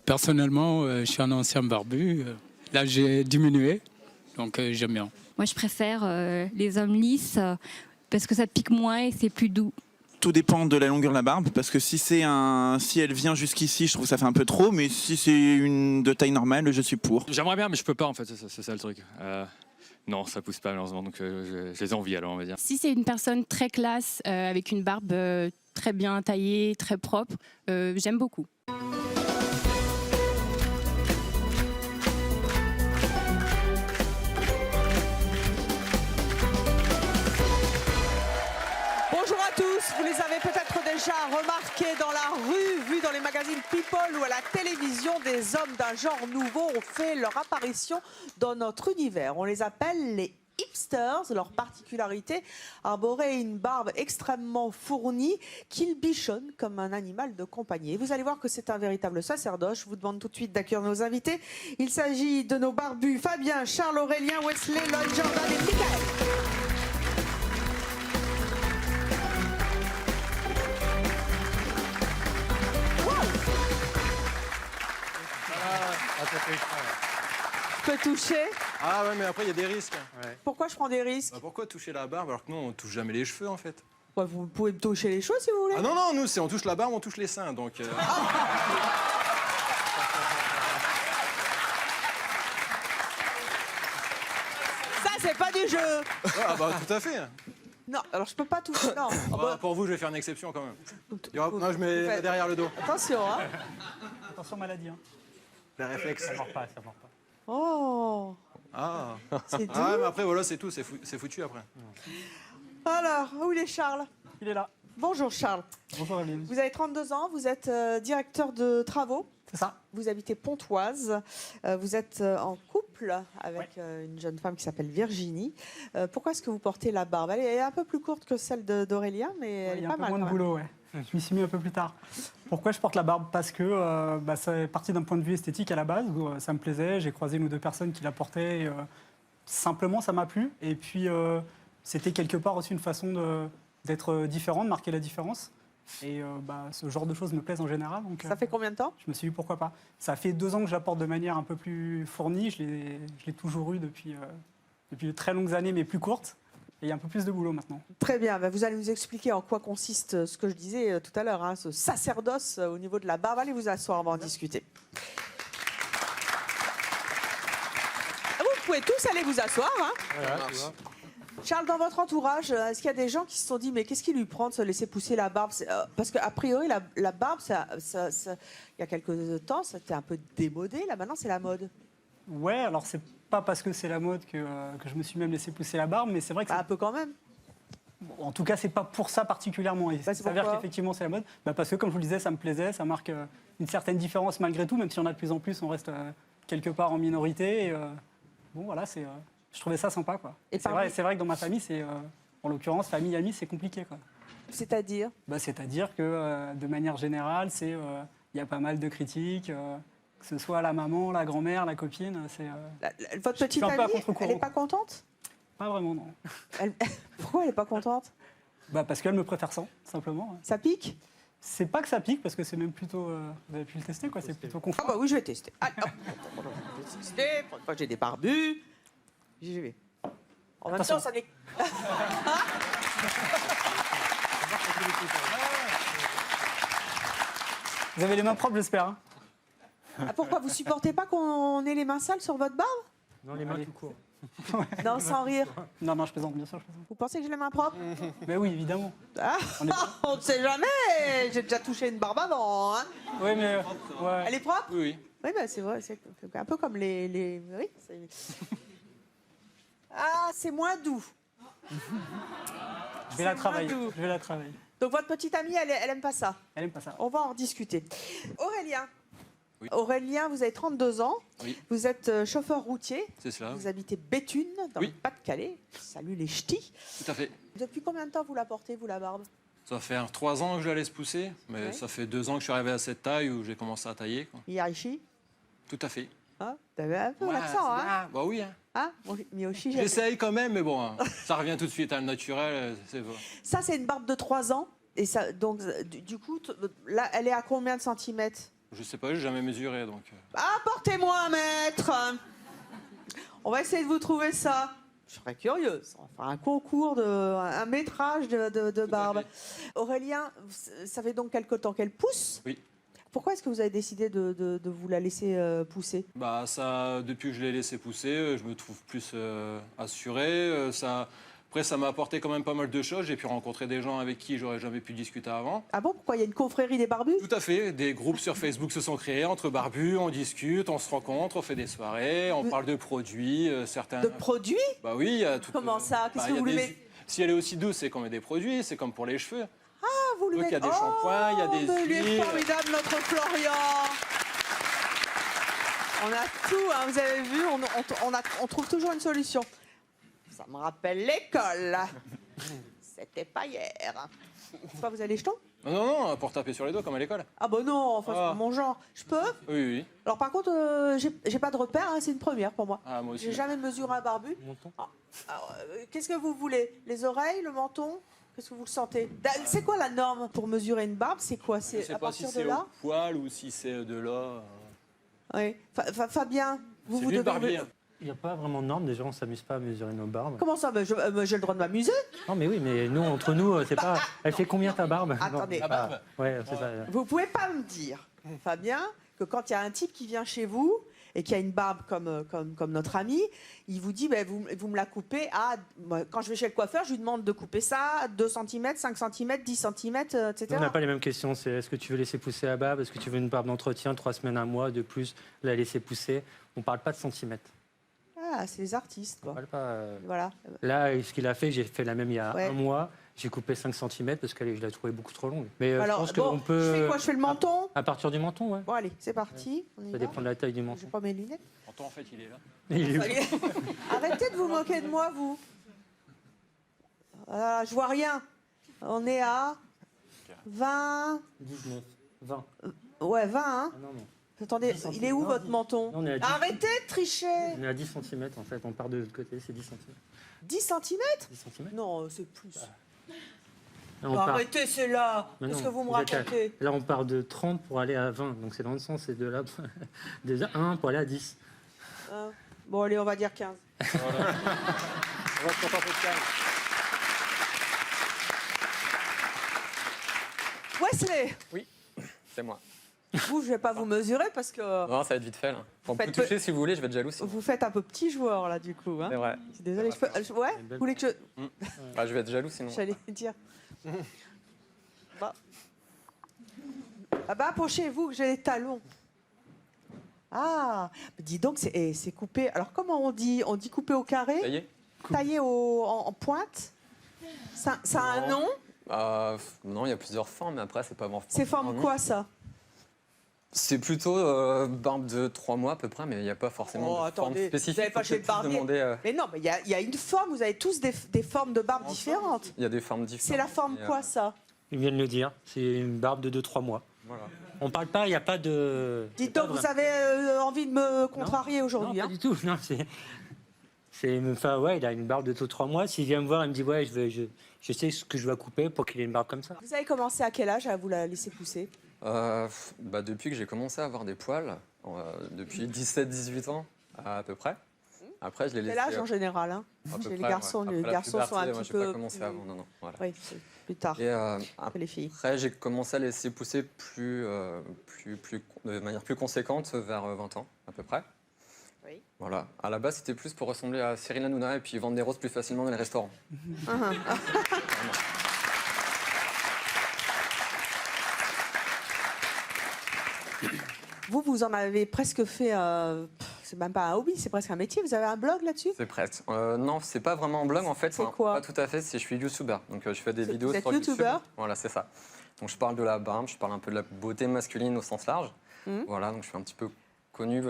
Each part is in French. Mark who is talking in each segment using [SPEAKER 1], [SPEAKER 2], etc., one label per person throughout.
[SPEAKER 1] Personnellement, je suis un ancien barbu. Là, j'ai diminué, donc j'aime bien.
[SPEAKER 2] Moi, je préfère les hommes lisses parce que ça pique moins et c'est plus doux.
[SPEAKER 3] Tout dépend de la longueur de la barbe, parce que si elle vient jusqu'ici, je trouve que ça fait un peu trop, mais si c'est une de taille normale, je suis pour.
[SPEAKER 4] J'aimerais bien, mais je peux pas en fait, c'est ça le truc. Non, ça pousse pas malheureusement, donc je les envie alors on va dire.
[SPEAKER 5] Si c'est une personne très classe, avec une barbe très bien taillée, très propre, j'aime beaucoup.
[SPEAKER 6] Bonjour à tous, vous les avez peut-être déjà remarqués dans la rue, vus dans les magazines People ou à la télévision, des hommes d'un genre nouveau ont fait leur apparition dans notre univers. On les appelle les hipsters. Leur particularité, arborer une barbe extrêmement fournie qu'ils bichonnent comme un animal de compagnie. Et vous allez voir que c'est un véritable sacerdoce. Je vous demande tout de suite d'accueillir nos invités. Il s'agit de nos barbus Fabien, Charles, Aurélien, Wesley, Lloyd, Jordan et Michael. Je peux toucher?
[SPEAKER 7] Ah ouais, mais après il y a des risques. Ouais.
[SPEAKER 6] Pourquoi je prends des risques?
[SPEAKER 7] Bah, pourquoi toucher la barbe alors que nous on touche jamais les cheveux en fait?
[SPEAKER 6] Ouais, vous pouvez me toucher les cheveux si vous voulez.
[SPEAKER 7] Ah non, non, nous c'est on touche la barbe, on touche les seins donc.
[SPEAKER 6] Ça c'est pas du jeu.
[SPEAKER 7] Ah bah tout à fait.
[SPEAKER 6] Non, alors je peux pas toucher. Non.
[SPEAKER 7] Ah bah, pour vous je vais faire une exception quand même. Moi je mets derrière le dos.
[SPEAKER 6] Attention, hein.
[SPEAKER 8] Attention maladie. Hein.
[SPEAKER 7] Les réflexes.
[SPEAKER 8] Ça mord pas, ça mord pas.
[SPEAKER 6] Oh.
[SPEAKER 7] Ah.
[SPEAKER 6] C'est doux.
[SPEAKER 7] Ah ouais, mais après voilà c'est tout, c'est foutu après.
[SPEAKER 6] Alors, où il est Charles?
[SPEAKER 8] Il est là.
[SPEAKER 6] Bonjour Charles.
[SPEAKER 8] Bonjour Evelyne.
[SPEAKER 6] Vous avez 32 ans, vous êtes directeur de travaux.
[SPEAKER 8] C'est ça.
[SPEAKER 6] Vous habitez Pontoise. Vous êtes en couple avec une jeune femme qui s'appelle Virginie. Pourquoi est-ce que vous portez la barbe? Elle est un peu plus courte que celle d'Aurélien, mais elle est pas mal.
[SPEAKER 8] Il y a un peu moins de boulot, ouais. Je m'y suis mis un peu plus tard. Pourquoi je porte la barbe? Parce que ça est parti d'un point de vue esthétique à la base, où ça me plaisait. J'ai croisé une ou deux personnes qui la portaient. Et, simplement, ça m'a plu. Et puis, c'était quelque part aussi une façon d'être différent, de marquer la différence. Et ce genre de choses me plaisent en général. Donc,
[SPEAKER 6] ça fait combien de temps?
[SPEAKER 8] Je me suis dit pourquoi pas. Ça fait 2 ans que je la porte de manière un peu plus fournie. Je l'ai toujours eu depuis de très longues années, mais plus courtes. Et il y a un peu plus de boulot maintenant.
[SPEAKER 6] Très bien, vous allez nous expliquer en quoi consiste ce que je disais tout à l'heure, hein, ce sacerdoce au niveau de la barbe. Allez vous asseoir, on va en discuter. Vous pouvez tous aller vous asseoir. Hein. Charles, dans votre entourage, est-ce qu'il y a des gens qui se sont dit mais qu'est-ce qui lui prend de se laisser pousser la barbe? Parce qu'a priori, la barbe, il y a quelques temps, c'était un peu démodé. Là, maintenant, c'est la mode.
[SPEAKER 8] Ouais, alors c'est pas parce que c'est la mode que je me suis même laissé pousser la barbe, mais c'est vrai que...
[SPEAKER 6] Un peu quand même.
[SPEAKER 8] Bon, en tout cas, c'est pas pour ça particulièrement. Et ça s'avère qu'effectivement, c'est la mode. Parce que, comme je vous le disais, ça me plaisait, ça marque une certaine différence malgré tout, même si on a de plus en plus, on reste quelque part en minorité. Et, bon, voilà, je trouvais ça sympa, quoi. C'est vrai que dans ma famille, en l'occurrence, famille, amis, c'est compliqué, quoi.
[SPEAKER 6] C'est-à-dire?
[SPEAKER 8] C'est-à-dire que, de manière générale, il y a pas mal de critiques. Que ce soit la maman, la grand-mère, la copine,
[SPEAKER 6] Votre petite amie, elle n'est pas contente?
[SPEAKER 8] Pas vraiment, non.
[SPEAKER 6] Pourquoi elle n'est pas contente?
[SPEAKER 8] Parce qu'elle me préfère sans, simplement.
[SPEAKER 6] Ça pique?
[SPEAKER 8] C'est pas que ça pique, parce que c'est même plutôt... vous avez pu le tester, quoi, c'est plutôt confort.
[SPEAKER 6] Ah bah oui, je vais tester. Allez, hop. Je vais tester, pour une fois que j'ai des barbus, j'y vais. En même temps, ça n'est...
[SPEAKER 8] Vous avez les mains propres, j'espère, hein.
[SPEAKER 6] Ah, pourquoi vous supportez pas qu'on ait les mains sales sur votre barbe?
[SPEAKER 8] Non, les mains tout court.
[SPEAKER 6] Non, sans rire.
[SPEAKER 8] Non, je plaisante, bien sûr, je plaisante.
[SPEAKER 6] Vous pensez que j'ai les mains propres?
[SPEAKER 8] Mais oui, évidemment.
[SPEAKER 6] Ah, on ne sait jamais. J'ai déjà touché une barbe avant. Hein.
[SPEAKER 8] Oui, mais... Ouais.
[SPEAKER 6] Elle est propre?
[SPEAKER 7] Oui.
[SPEAKER 6] Oui, c'est vrai. C'est un peu comme les... Oui, ah, c'est moins doux.
[SPEAKER 8] Je vais la travailler.
[SPEAKER 6] Donc votre petite amie, elle aime pas ça?
[SPEAKER 8] Elle aime pas ça.
[SPEAKER 6] On va en discuter. Aurélien.
[SPEAKER 7] Oui.
[SPEAKER 6] Aurélien, vous avez 32 ans.
[SPEAKER 7] Oui.
[SPEAKER 6] Vous êtes chauffeur routier.
[SPEAKER 7] C'est cela.
[SPEAKER 6] Vous habitez Béthune, dans le Pas-de-Calais. Salut les ch'tis.
[SPEAKER 7] Tout à fait.
[SPEAKER 6] Depuis combien de temps vous la portez, vous, la barbe?
[SPEAKER 7] Ça va faire 3 ans que je la laisse pousser, mais ça fait 2 ans que je suis arrivé à cette taille où j'ai commencé à tailler. Quoi.
[SPEAKER 6] Miyoshi?
[SPEAKER 7] Tout à fait.
[SPEAKER 6] Ah, t'avais un peu l'accent, hein?
[SPEAKER 7] Bah oui. Hein.
[SPEAKER 6] Ah, Miyoshi,
[SPEAKER 7] j'essaye quand même, mais bon, hein, ça revient tout de suite à le naturel.
[SPEAKER 6] Ça, c'est une barbe de 3 ans. Et ça, donc, du coup, là, elle est à combien de centimètres?
[SPEAKER 7] Je sais pas, j'ai jamais mesuré donc.
[SPEAKER 6] Apportez-moi un mètre. On va essayer de vous trouver ça. Je serais curieuse. On fera un concours, un métrage de barbe. Aurélien, ça fait donc quelque temps qu'elle pousse.
[SPEAKER 7] Oui.
[SPEAKER 6] Pourquoi est-ce que vous avez décidé de vous la laisser pousser?
[SPEAKER 7] Bah ça, depuis que je l'ai laissé pousser, je me trouve plus assuré. Après, ça m'a apporté quand même pas mal de choses. J'ai pu rencontrer des gens avec qui j'aurais jamais pu discuter avant.
[SPEAKER 6] Ah bon, pourquoi il y a une confrérie des barbus?
[SPEAKER 7] Tout à fait. Des groupes sur Facebook se sont créés entre barbus. On discute, on se rencontre, on fait des soirées, on parle de produits. Certains.
[SPEAKER 6] De produits?
[SPEAKER 7] Bah oui, il y a tout.
[SPEAKER 6] Comment ça? Qu'est-ce que
[SPEAKER 7] il y a
[SPEAKER 6] vous lui mettez?
[SPEAKER 7] Si elle est aussi douce, c'est qu'on met des produits. C'est comme pour les cheveux.
[SPEAKER 6] Ah, vous lui
[SPEAKER 7] Donc, il y a
[SPEAKER 6] mettez...
[SPEAKER 7] des shampoings, il y a des
[SPEAKER 6] mais il est
[SPEAKER 7] huiles.
[SPEAKER 6] formidable, notre Florian. On a tout, hein, vous avez vu, on trouve toujours une solution. Ça me rappelle l'école. C'était pas hier. C'est pas, vous avez les jetons?
[SPEAKER 7] Non, pour taper sur les doigts comme à l'école.
[SPEAKER 6] Ah bah non, enfin, c'est pas mon genre. Je peux?
[SPEAKER 7] Oui.
[SPEAKER 6] Alors par contre, j'ai pas de repère, hein, c'est une première pour moi.
[SPEAKER 7] Ah, moi aussi.
[SPEAKER 6] J'ai jamais mesuré un barbu. Qu'est-ce que vous voulez? Les oreilles, le menton? Qu'est-ce que vous le sentez? C'est quoi la norme pour mesurer une barbe? C'est quoi?
[SPEAKER 7] Je
[SPEAKER 6] C'est
[SPEAKER 7] sais
[SPEAKER 6] à
[SPEAKER 7] pas si
[SPEAKER 6] partir de
[SPEAKER 7] c'est
[SPEAKER 6] là?
[SPEAKER 7] au poil ou si c'est de là.
[SPEAKER 6] Oui. Fabien, vous
[SPEAKER 7] C'est
[SPEAKER 6] vous
[SPEAKER 7] lui le
[SPEAKER 6] devez...
[SPEAKER 7] barbier.
[SPEAKER 9] Il n'y a pas vraiment de norme, déjà on ne s'amuse pas à mesurer nos barbes.
[SPEAKER 6] Comment ça? J'ai le droit de m'amuser.
[SPEAKER 9] Non mais oui, mais nous, entre nous, c'est pas... Elle fait combien ta barbe?
[SPEAKER 6] Attendez.
[SPEAKER 9] Non,
[SPEAKER 7] barbe
[SPEAKER 9] ouais, c'est ça.
[SPEAKER 6] Vous pouvez pas me dire, Fabien, que quand il y a un type qui vient chez vous et qui a une barbe comme notre ami, il vous dit, vous me la coupez à... Quand je vais chez le coiffeur, je lui demande de couper ça à 2 cm, 5 cm, 10 cm, etc.
[SPEAKER 9] Nous, on n'a pas les mêmes questions, c'est est-ce que tu veux laisser pousser la barbe? Est-ce que tu veux une barbe d'entretien, 3 semaines, 1 mois, de plus, la laisser pousser? On ne parle pas de centimètres.
[SPEAKER 6] Ah, c'est les artistes, quoi.
[SPEAKER 9] On parle pas...
[SPEAKER 6] Voilà.
[SPEAKER 9] Là, ce qu'il a fait, j'ai fait la même il y a
[SPEAKER 6] Ouais.
[SPEAKER 9] 1 mois. J'ai coupé 5 cm parce que je la trouvais beaucoup trop longue. Mais
[SPEAKER 6] Alors,
[SPEAKER 9] je pense qu'on peut...
[SPEAKER 6] je fais quoi? Je fais le menton?
[SPEAKER 9] À partir du menton, ouais.
[SPEAKER 6] Bon, allez, c'est parti. On y
[SPEAKER 9] Ça
[SPEAKER 6] va.
[SPEAKER 9] dépend de la taille du
[SPEAKER 6] J'ai
[SPEAKER 9] menton.
[SPEAKER 6] pas mes lunettes.
[SPEAKER 7] En fait, il est là.
[SPEAKER 9] Il est où?
[SPEAKER 6] Allez. Arrêtez de vous moquer de moi, vous. Voilà, je vois rien. On est à 20...
[SPEAKER 9] 19, 20.
[SPEAKER 6] Ouais, 20, hein.
[SPEAKER 9] Ah, non.
[SPEAKER 6] Attendez,
[SPEAKER 9] 10
[SPEAKER 6] il est où
[SPEAKER 9] non,
[SPEAKER 6] votre
[SPEAKER 9] 10.
[SPEAKER 6] menton?
[SPEAKER 9] Non, on est à 10.
[SPEAKER 6] Arrêtez de tricher.
[SPEAKER 9] On est à 10 cm en fait, on part de l'autre côté, c'est 10 cm.
[SPEAKER 6] 10 cm?
[SPEAKER 9] 10 cm.
[SPEAKER 6] Non, c'est plus.
[SPEAKER 9] Arrêtez,
[SPEAKER 6] c'est là.
[SPEAKER 9] Mais
[SPEAKER 6] Qu'est-ce
[SPEAKER 9] non,
[SPEAKER 6] que vous me
[SPEAKER 9] vous êtes à-
[SPEAKER 6] racontez?
[SPEAKER 9] Là, on part de 30 pour aller à 20, donc c'est dans le sens, c'est de là, de 1 pour aller à 10.
[SPEAKER 6] Bon, allez, on va dire 15.
[SPEAKER 7] On va se contenter de calme.
[SPEAKER 6] Wesley,
[SPEAKER 10] C'est moi.
[SPEAKER 6] vous, je vais pas vous mesurer parce que
[SPEAKER 10] Non, ça va être vite fait là. Pour me
[SPEAKER 6] Faites
[SPEAKER 10] toucher si vous voulez, je vais être jaloux.
[SPEAKER 6] vous faites un peu petit joueur là, du coup. Hein.
[SPEAKER 10] C'est vrai.
[SPEAKER 6] Je suis désolée. Ouais. Vous voulez que
[SPEAKER 10] Ah, je vais être jaloux sinon.
[SPEAKER 6] j'allais dire. Bah. Ah bah, approchez-vous, que j'ai les talons. Ah, dis donc, c'est coupé. Alors, comment on dit? On dit coupé au carré?
[SPEAKER 10] Ça y est
[SPEAKER 6] Taillé en pointe? Ça a un nom?
[SPEAKER 10] Non, il y a plusieurs formes, mais après, c'est pas vraiment.
[SPEAKER 6] C'est forme
[SPEAKER 10] non.
[SPEAKER 6] quoi, ça?
[SPEAKER 10] C'est plutôt barbe de 3 mois à peu près, mais il n'y a pas forcément
[SPEAKER 6] Oh,
[SPEAKER 10] de
[SPEAKER 6] attendez,
[SPEAKER 10] forme spécifique.
[SPEAKER 6] vous avez pas
[SPEAKER 10] Faut
[SPEAKER 6] chez le
[SPEAKER 10] peut-être
[SPEAKER 6] barbier.
[SPEAKER 10] demander,
[SPEAKER 6] Mais non, mais il y a une forme, vous avez tous des formes de barbe différentes.
[SPEAKER 10] Il y a des formes différentes.
[SPEAKER 6] C'est la forme
[SPEAKER 10] mais,
[SPEAKER 6] quoi, ça?
[SPEAKER 9] Ils viennent le dire, c'est une barbe de 2-3 mois.
[SPEAKER 10] Voilà.
[SPEAKER 9] On parle pas, il n'y a pas de...
[SPEAKER 6] Dites
[SPEAKER 9] pas
[SPEAKER 6] donc,
[SPEAKER 9] de-
[SPEAKER 6] vous avez envie de me contrarier
[SPEAKER 9] Non,
[SPEAKER 6] aujourd'hui.
[SPEAKER 9] pas
[SPEAKER 6] Hein.
[SPEAKER 9] du tout, non, enfin, ouais, il a une barbe de 2-3 mois. S'il vient me voir, il me dit, ouais, je sais ce que je dois couper pour qu'il ait une barbe comme ça.
[SPEAKER 6] Vous avez commencé à quel âge à vous la laisser pousser?
[SPEAKER 10] Depuis que j'ai commencé à avoir des poils, depuis 17-18 ans à peu près. Après, je l'ai laissé.
[SPEAKER 6] Quel âge en général hein?
[SPEAKER 10] à peu
[SPEAKER 6] Chez les
[SPEAKER 10] près,
[SPEAKER 6] garçons,
[SPEAKER 10] ouais.
[SPEAKER 6] les
[SPEAKER 10] Après la
[SPEAKER 6] garçons sont un
[SPEAKER 10] puberté, moi,
[SPEAKER 6] petit
[SPEAKER 10] j'ai pas
[SPEAKER 6] peu.
[SPEAKER 10] commencé avant, non. Voilà.
[SPEAKER 6] Oui, c'est plus tard
[SPEAKER 10] Et
[SPEAKER 6] que les filles.
[SPEAKER 10] après, j'ai commencé à laisser pousser de manière plus conséquente vers 20 ans, à peu près.
[SPEAKER 6] Oui.
[SPEAKER 10] Voilà. À la base, c'était plus pour ressembler à Cyril Hanouna et puis vendre des roses plus facilement dans les restaurants.
[SPEAKER 6] Vous en avez presque fait. C'est même pas un hobby, c'est presque un métier. Vous avez un blog là-dessus?
[SPEAKER 10] C'est presque. Non, c'est pas vraiment un blog en fait.
[SPEAKER 6] C'est
[SPEAKER 10] Enfin,
[SPEAKER 6] quoi?
[SPEAKER 10] Pas tout à fait. Je suis youtubeur. Donc je fais des vidéos
[SPEAKER 6] vous êtes
[SPEAKER 10] sur YouTube.
[SPEAKER 6] youtubeur?
[SPEAKER 10] Voilà, c'est ça. Donc je parle de la barbe, je parle un peu de la beauté masculine au sens large. Voilà, donc je suis un petit peu connu,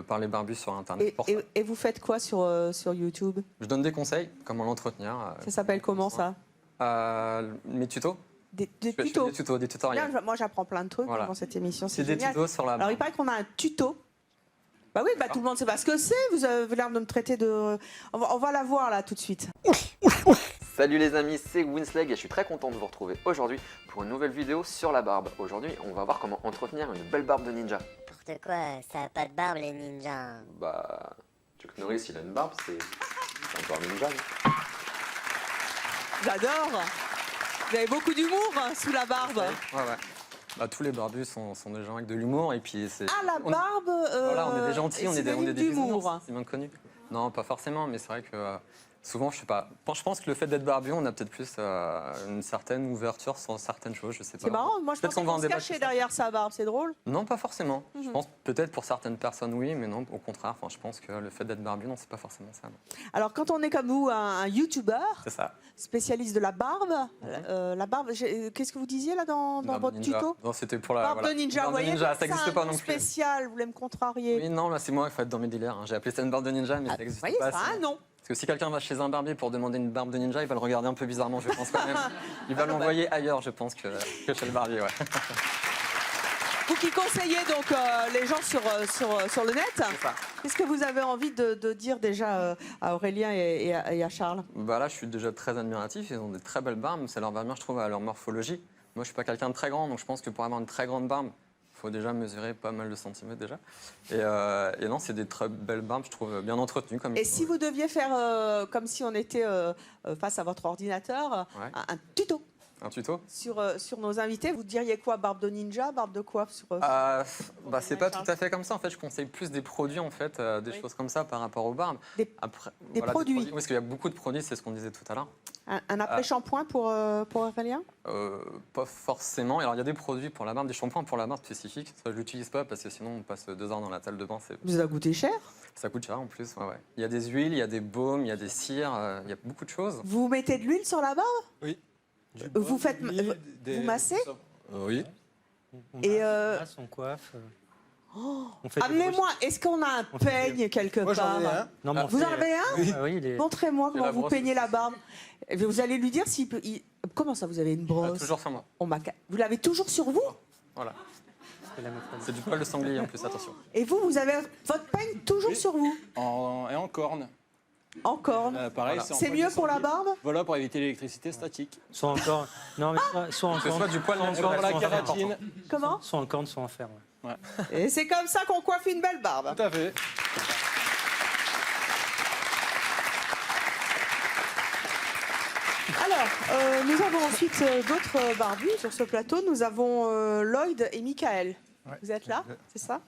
[SPEAKER 10] par les barbus sur Internet. pour ça.
[SPEAKER 6] Et vous faites quoi sur YouTube?
[SPEAKER 10] Je donne des conseils, comment l'entretenir.
[SPEAKER 6] Ça s'appelle comment ça?
[SPEAKER 10] Mes tutos.
[SPEAKER 6] Des
[SPEAKER 10] Je fais
[SPEAKER 6] tutos.
[SPEAKER 10] des tutos, des tutoriels.
[SPEAKER 6] Bien, moi j'apprends plein de trucs
[SPEAKER 10] Voilà.
[SPEAKER 6] dans cette émission.
[SPEAKER 10] C'est
[SPEAKER 6] C'est
[SPEAKER 10] des
[SPEAKER 6] génial.
[SPEAKER 10] tutos sur la
[SPEAKER 6] Alors il
[SPEAKER 10] barbe.
[SPEAKER 6] paraît qu'on a un tuto. Bah oui, tout le monde sait pas ce que c'est. Vous avez l'air de me traiter de. On va la voir là tout de suite.
[SPEAKER 10] Salut les amis, c'est Winslag et je suis très content de vous retrouver aujourd'hui pour une nouvelle vidéo sur la barbe. Aujourd'hui, on va voir comment entretenir une belle barbe de ninja.
[SPEAKER 11] N'importe quoi, ça a pas de barbe les ninjas.
[SPEAKER 10] Bah, Chuck Norris, il a une barbe, c'est un barbe ninja. Non?
[SPEAKER 6] J'adore. Vous avez beaucoup d'humour sous la barbe.
[SPEAKER 10] Ouais. Bah, tous les barbus sont des gens avec de l'humour et puis c'est...
[SPEAKER 6] Ah, la barbe
[SPEAKER 10] Voilà, on est des gentils, on est des
[SPEAKER 6] d'humour.
[SPEAKER 10] c'est bien connu. Non, pas forcément, mais c'est vrai que souvent, je sais pas. Je pense que le fait d'être barbu, on a peut-être plus une certaine ouverture sur certaines choses, je sais pas.
[SPEAKER 6] C'est marrant, moi je pense
[SPEAKER 10] qu'on va en
[SPEAKER 6] qu'on se
[SPEAKER 10] débattre
[SPEAKER 6] cachait
[SPEAKER 10] sur ça.
[SPEAKER 6] derrière sa barbe, c'est drôle.
[SPEAKER 10] Non, pas forcément. Je pense peut-être pour certaines personnes, oui, mais non, au contraire. Enfin, je pense que le fait d'être barbu, non, c'est pas forcément ça. Non.
[SPEAKER 6] Alors, quand on est comme vous, un YouTuber,
[SPEAKER 10] C'est ça.
[SPEAKER 6] spécialiste de la barbe, qu'est-ce que vous disiez là dans
[SPEAKER 10] Barbe
[SPEAKER 6] votre
[SPEAKER 10] ninja.
[SPEAKER 6] tuto?
[SPEAKER 10] Non, c'était pour la.
[SPEAKER 6] Barbe
[SPEAKER 10] voilà.
[SPEAKER 6] de ninja,
[SPEAKER 10] Barbe
[SPEAKER 6] vous
[SPEAKER 10] de
[SPEAKER 6] voyez,
[SPEAKER 10] ninja,
[SPEAKER 6] comme
[SPEAKER 10] ça n'existe pas
[SPEAKER 6] un
[SPEAKER 10] non
[SPEAKER 6] nom
[SPEAKER 10] plus.
[SPEAKER 6] spécial, vous voulez me contrarier?
[SPEAKER 10] Oui, non, là, c'est moi, il faut être dans mes délires. J'ai appelé ça une barbe de ninja, mais ça n'existe
[SPEAKER 6] Vous voyez,
[SPEAKER 10] pas.
[SPEAKER 6] ça a un nom.
[SPEAKER 10] Parce que si quelqu'un va chez un barbier pour demander une barbe de ninja, il va le regarder un peu bizarrement, je pense quand même. Il va l'envoyer ailleurs, je pense, que chez le barbier, ouais.
[SPEAKER 6] Vous qui conseillez donc les gens sur le net, qu'est-ce que vous avez envie de dire déjà à Aurélien et à Charles?
[SPEAKER 10] Bah là, je suis déjà très admiratif. Ils ont des très belles barbes. C'est leur barbier, je trouve, à leur morphologie. Moi, je suis pas quelqu'un de très grand, donc je pense que pour avoir une très grande barbe, il faut déjà mesurer pas mal de centimètres déjà. Et non, c'est des très belles barbes, je trouve, bien entretenues. Comme
[SPEAKER 6] Et si vous deviez faire comme si on était face à votre ordinateur,
[SPEAKER 10] Ouais.
[SPEAKER 6] un tuto
[SPEAKER 10] Un tuto
[SPEAKER 6] sur nos invités, vous diriez quoi? Barbe de ninja, barbe de quoi
[SPEAKER 10] bah, c'est pas tout à fait comme ça. En fait, je conseille plus des produits, en fait, des choses comme ça par rapport aux barbes.
[SPEAKER 6] Des
[SPEAKER 10] Voilà,
[SPEAKER 6] produits.
[SPEAKER 10] Oui, parce qu'il y a beaucoup de produits, c'est ce qu'on disait tout à l'heure.
[SPEAKER 6] Un après-shampoing pour Aurélien?
[SPEAKER 10] Pas forcément. Alors, il y a des produits pour la barbe, des shampoings pour la barbe spécifiques. Ça, je l'utilise pas parce que sinon, on passe 2 heures dans la salle de bain.
[SPEAKER 6] Vous a coûté cher?
[SPEAKER 10] Ça coûte cher en plus. Ouais. Il y a des huiles, il y a des baumes, il y a des cires, il y a beaucoup de choses.
[SPEAKER 6] Vous mettez de l'huile sur la barbe?
[SPEAKER 7] Oui.
[SPEAKER 6] Vous faites, vous massez?
[SPEAKER 7] Oui.
[SPEAKER 6] Et
[SPEAKER 9] On coiffe.
[SPEAKER 6] oh,
[SPEAKER 9] On fait des
[SPEAKER 6] amenez-moi, est-ce qu'on a un peigne quelque
[SPEAKER 7] Moi, j'en ai
[SPEAKER 6] part?
[SPEAKER 7] un.
[SPEAKER 9] Non, mais on
[SPEAKER 6] Vous
[SPEAKER 9] fait-
[SPEAKER 6] en avez un?
[SPEAKER 9] Ah oui, les-
[SPEAKER 6] Montrez-moi comment
[SPEAKER 10] la
[SPEAKER 6] vous
[SPEAKER 10] brosse
[SPEAKER 6] peignez
[SPEAKER 10] aussi.
[SPEAKER 6] la barbe. Et vous allez lui dire s'il peut. Comment ça, vous avez une brosse?
[SPEAKER 10] Toujours sur moi.
[SPEAKER 6] Vous l'avez toujours sur vous?
[SPEAKER 10] Voilà.
[SPEAKER 9] c'est la méthode.
[SPEAKER 10] C'est du poil de sanglier en plus, attention.
[SPEAKER 6] Et vous avez votre peigne toujours sur vous?
[SPEAKER 7] Et en corne.
[SPEAKER 6] En corne.
[SPEAKER 7] Pareil,
[SPEAKER 10] Voilà.
[SPEAKER 7] c'est en
[SPEAKER 6] C'est
[SPEAKER 7] poil
[SPEAKER 6] mieux
[SPEAKER 7] de
[SPEAKER 6] pour la
[SPEAKER 7] sanglier.
[SPEAKER 6] barbe?
[SPEAKER 7] Voilà, pour éviter l'électricité statique.
[SPEAKER 9] Soit encore. Non, mais soit en
[SPEAKER 10] C'est soit du poil
[SPEAKER 9] soit en
[SPEAKER 10] naturel,
[SPEAKER 9] corne,
[SPEAKER 7] Pour la
[SPEAKER 9] soit en fer.
[SPEAKER 7] kératine.
[SPEAKER 6] Comment?
[SPEAKER 9] Soit en corne, soit en fer. Ouais.
[SPEAKER 6] Et c'est comme ça qu'on coiffe une belle barbe.
[SPEAKER 7] Tout à fait.
[SPEAKER 6] Alors, nous avons ensuite d'autres barbus sur ce plateau. Nous avons Lloyd et Michael. Vous êtes là, c'est ça?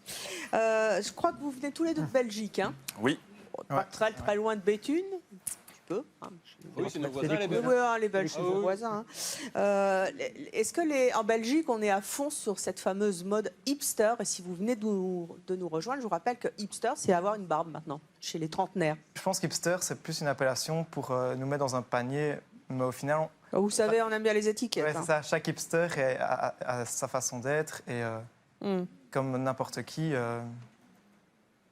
[SPEAKER 6] Je crois que vous venez tous les deux de Belgique. Hein?
[SPEAKER 3] Oui.
[SPEAKER 6] Pas très loin de Béthune. Un petit peu. Hein.
[SPEAKER 7] Oui, c'est nos voisins, les Belges.
[SPEAKER 6] Oui, hein, les Belges, c'est
[SPEAKER 7] Ah
[SPEAKER 6] vos
[SPEAKER 7] oui.
[SPEAKER 6] voisins. Hein. Est-ce que en Belgique, on est à fond sur cette fameuse mode hipster? Et si vous venez de nous rejoindre, je vous rappelle que hipster, c'est avoir une barbe maintenant, chez les trentenaires.
[SPEAKER 12] Je pense qu'hipster, c'est plus une appellation pour nous mettre dans un panier, mais au final,
[SPEAKER 6] Vous savez, on aime bien les étiquettes.
[SPEAKER 12] ouais, c'est ça. Chaque hipster a sa façon d'être et comme n'importe qui,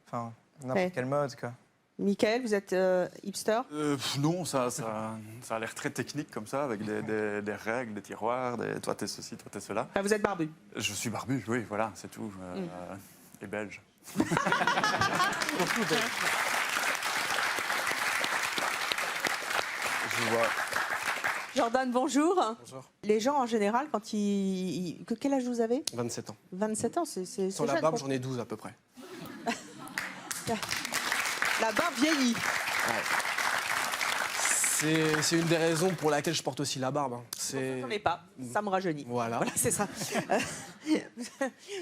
[SPEAKER 12] enfin n'importe
[SPEAKER 6] Ouais.
[SPEAKER 12] quelle mode quoi.
[SPEAKER 6] Michael, vous êtes hipster?
[SPEAKER 13] Non, ça a l'air très technique comme ça, avec des règles, des tiroirs, toi t'es ceci, toi t'es cela.
[SPEAKER 6] Vous êtes barbu?
[SPEAKER 13] Je suis barbu, oui, voilà, c'est tout. Et belge.
[SPEAKER 12] Je vois.
[SPEAKER 6] Jordan, bonjour.
[SPEAKER 14] Bonjour.
[SPEAKER 6] Les gens, en général, quand quel âge vous avez?
[SPEAKER 14] 27 ans.
[SPEAKER 6] 27 ans, c'est
[SPEAKER 14] Sur la
[SPEAKER 6] jeune,
[SPEAKER 14] barbe,
[SPEAKER 6] quoi.
[SPEAKER 14] j'en ai 12 à peu près.
[SPEAKER 6] La barbe vieillit.
[SPEAKER 14] C'est une des raisons pour laquelle je porte aussi la barbe. Hein.
[SPEAKER 6] J'en ai pas, ça me rajeunit.
[SPEAKER 14] Voilà.
[SPEAKER 6] Voilà, c'est ça.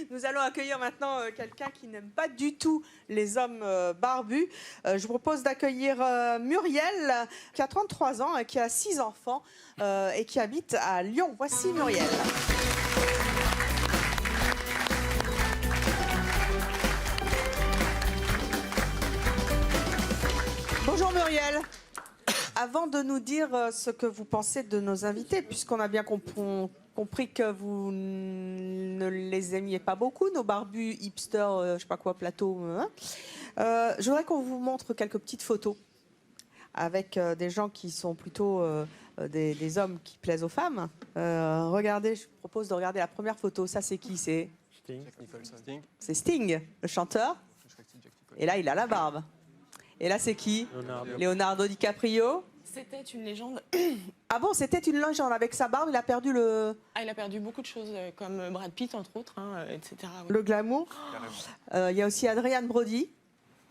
[SPEAKER 6] Nous allons accueillir maintenant quelqu'un qui n'aime pas du tout les hommes barbus. Je vous propose d'accueillir Muriel, qui a 33 ans et qui a 6 enfants et qui habite à Lyon. Voici Muriel. Bonjour Muriel. Avant de nous dire ce que vous pensez de nos invités, puisqu'on a bien compris que vous ne les aimiez pas beaucoup, nos barbus hipsters, je sais pas quoi, plateau, je voudrais qu'on vous montre quelques petites photos avec des gens qui sont plutôt des hommes qui plaisent aux femmes. Regardez, je vous propose de regarder la première photo. Ça, c'est qui? C'est
[SPEAKER 7] Sting.
[SPEAKER 6] C'est Sting, le chanteur. Et là, il a la barbe. Et là, c'est qui?
[SPEAKER 9] Leonardo.
[SPEAKER 6] Leonardo DiCaprio.
[SPEAKER 5] C'était une légende.
[SPEAKER 6] Ah bon, c'était une légende. Avec sa barbe, il a perdu le...
[SPEAKER 5] Ah, il a perdu beaucoup de choses, comme Brad Pitt, entre autres, etc.
[SPEAKER 6] Le glamour. Il y a aussi Adrien Brody.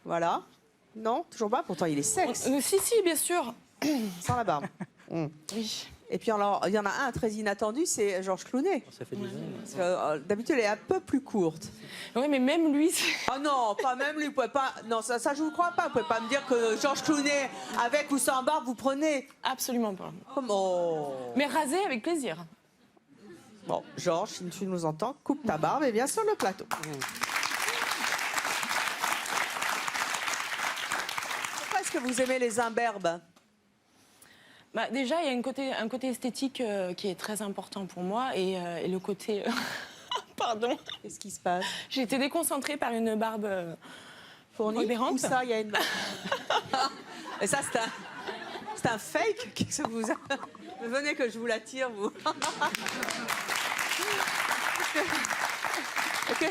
[SPEAKER 6] Voilà. Non, toujours pas. Pourtant, il est sexe.
[SPEAKER 5] Si, bien sûr.
[SPEAKER 6] Sans la barbe.
[SPEAKER 5] Oui.
[SPEAKER 6] Et puis alors, il y en a un très inattendu, c'est Georges Clooney.
[SPEAKER 9] Ça fait 10 ans.
[SPEAKER 6] Parce que, d'habitude, elle est un peu plus courte.
[SPEAKER 5] Oui, mais même lui...
[SPEAKER 6] Ah non, pas même lui. Vous pouvez pas... Non, ça je vous crois pas. Vous pouvez pas me dire que Georges Clooney, avec ou sans barbe, vous prenez.
[SPEAKER 5] Absolument pas.
[SPEAKER 6] Comment?
[SPEAKER 5] Mais rasé avec plaisir.
[SPEAKER 6] Bon, Georges, si tu nous entends, coupe ta barbe et viens sur le plateau. Pourquoi est-ce que vous aimez les imberbes?
[SPEAKER 5] Bah, déjà, il y a un côté esthétique qui est très important pour moi et le côté... Pardon.
[SPEAKER 6] Qu'est-ce qui se passe?
[SPEAKER 5] J'ai été déconcentrée par une barbe
[SPEAKER 6] fournie. Où ça, il y a une barbe? Et ça, c'est un fake? Qu'est-ce que vous... Venez que je vous la tire, vous. Ok.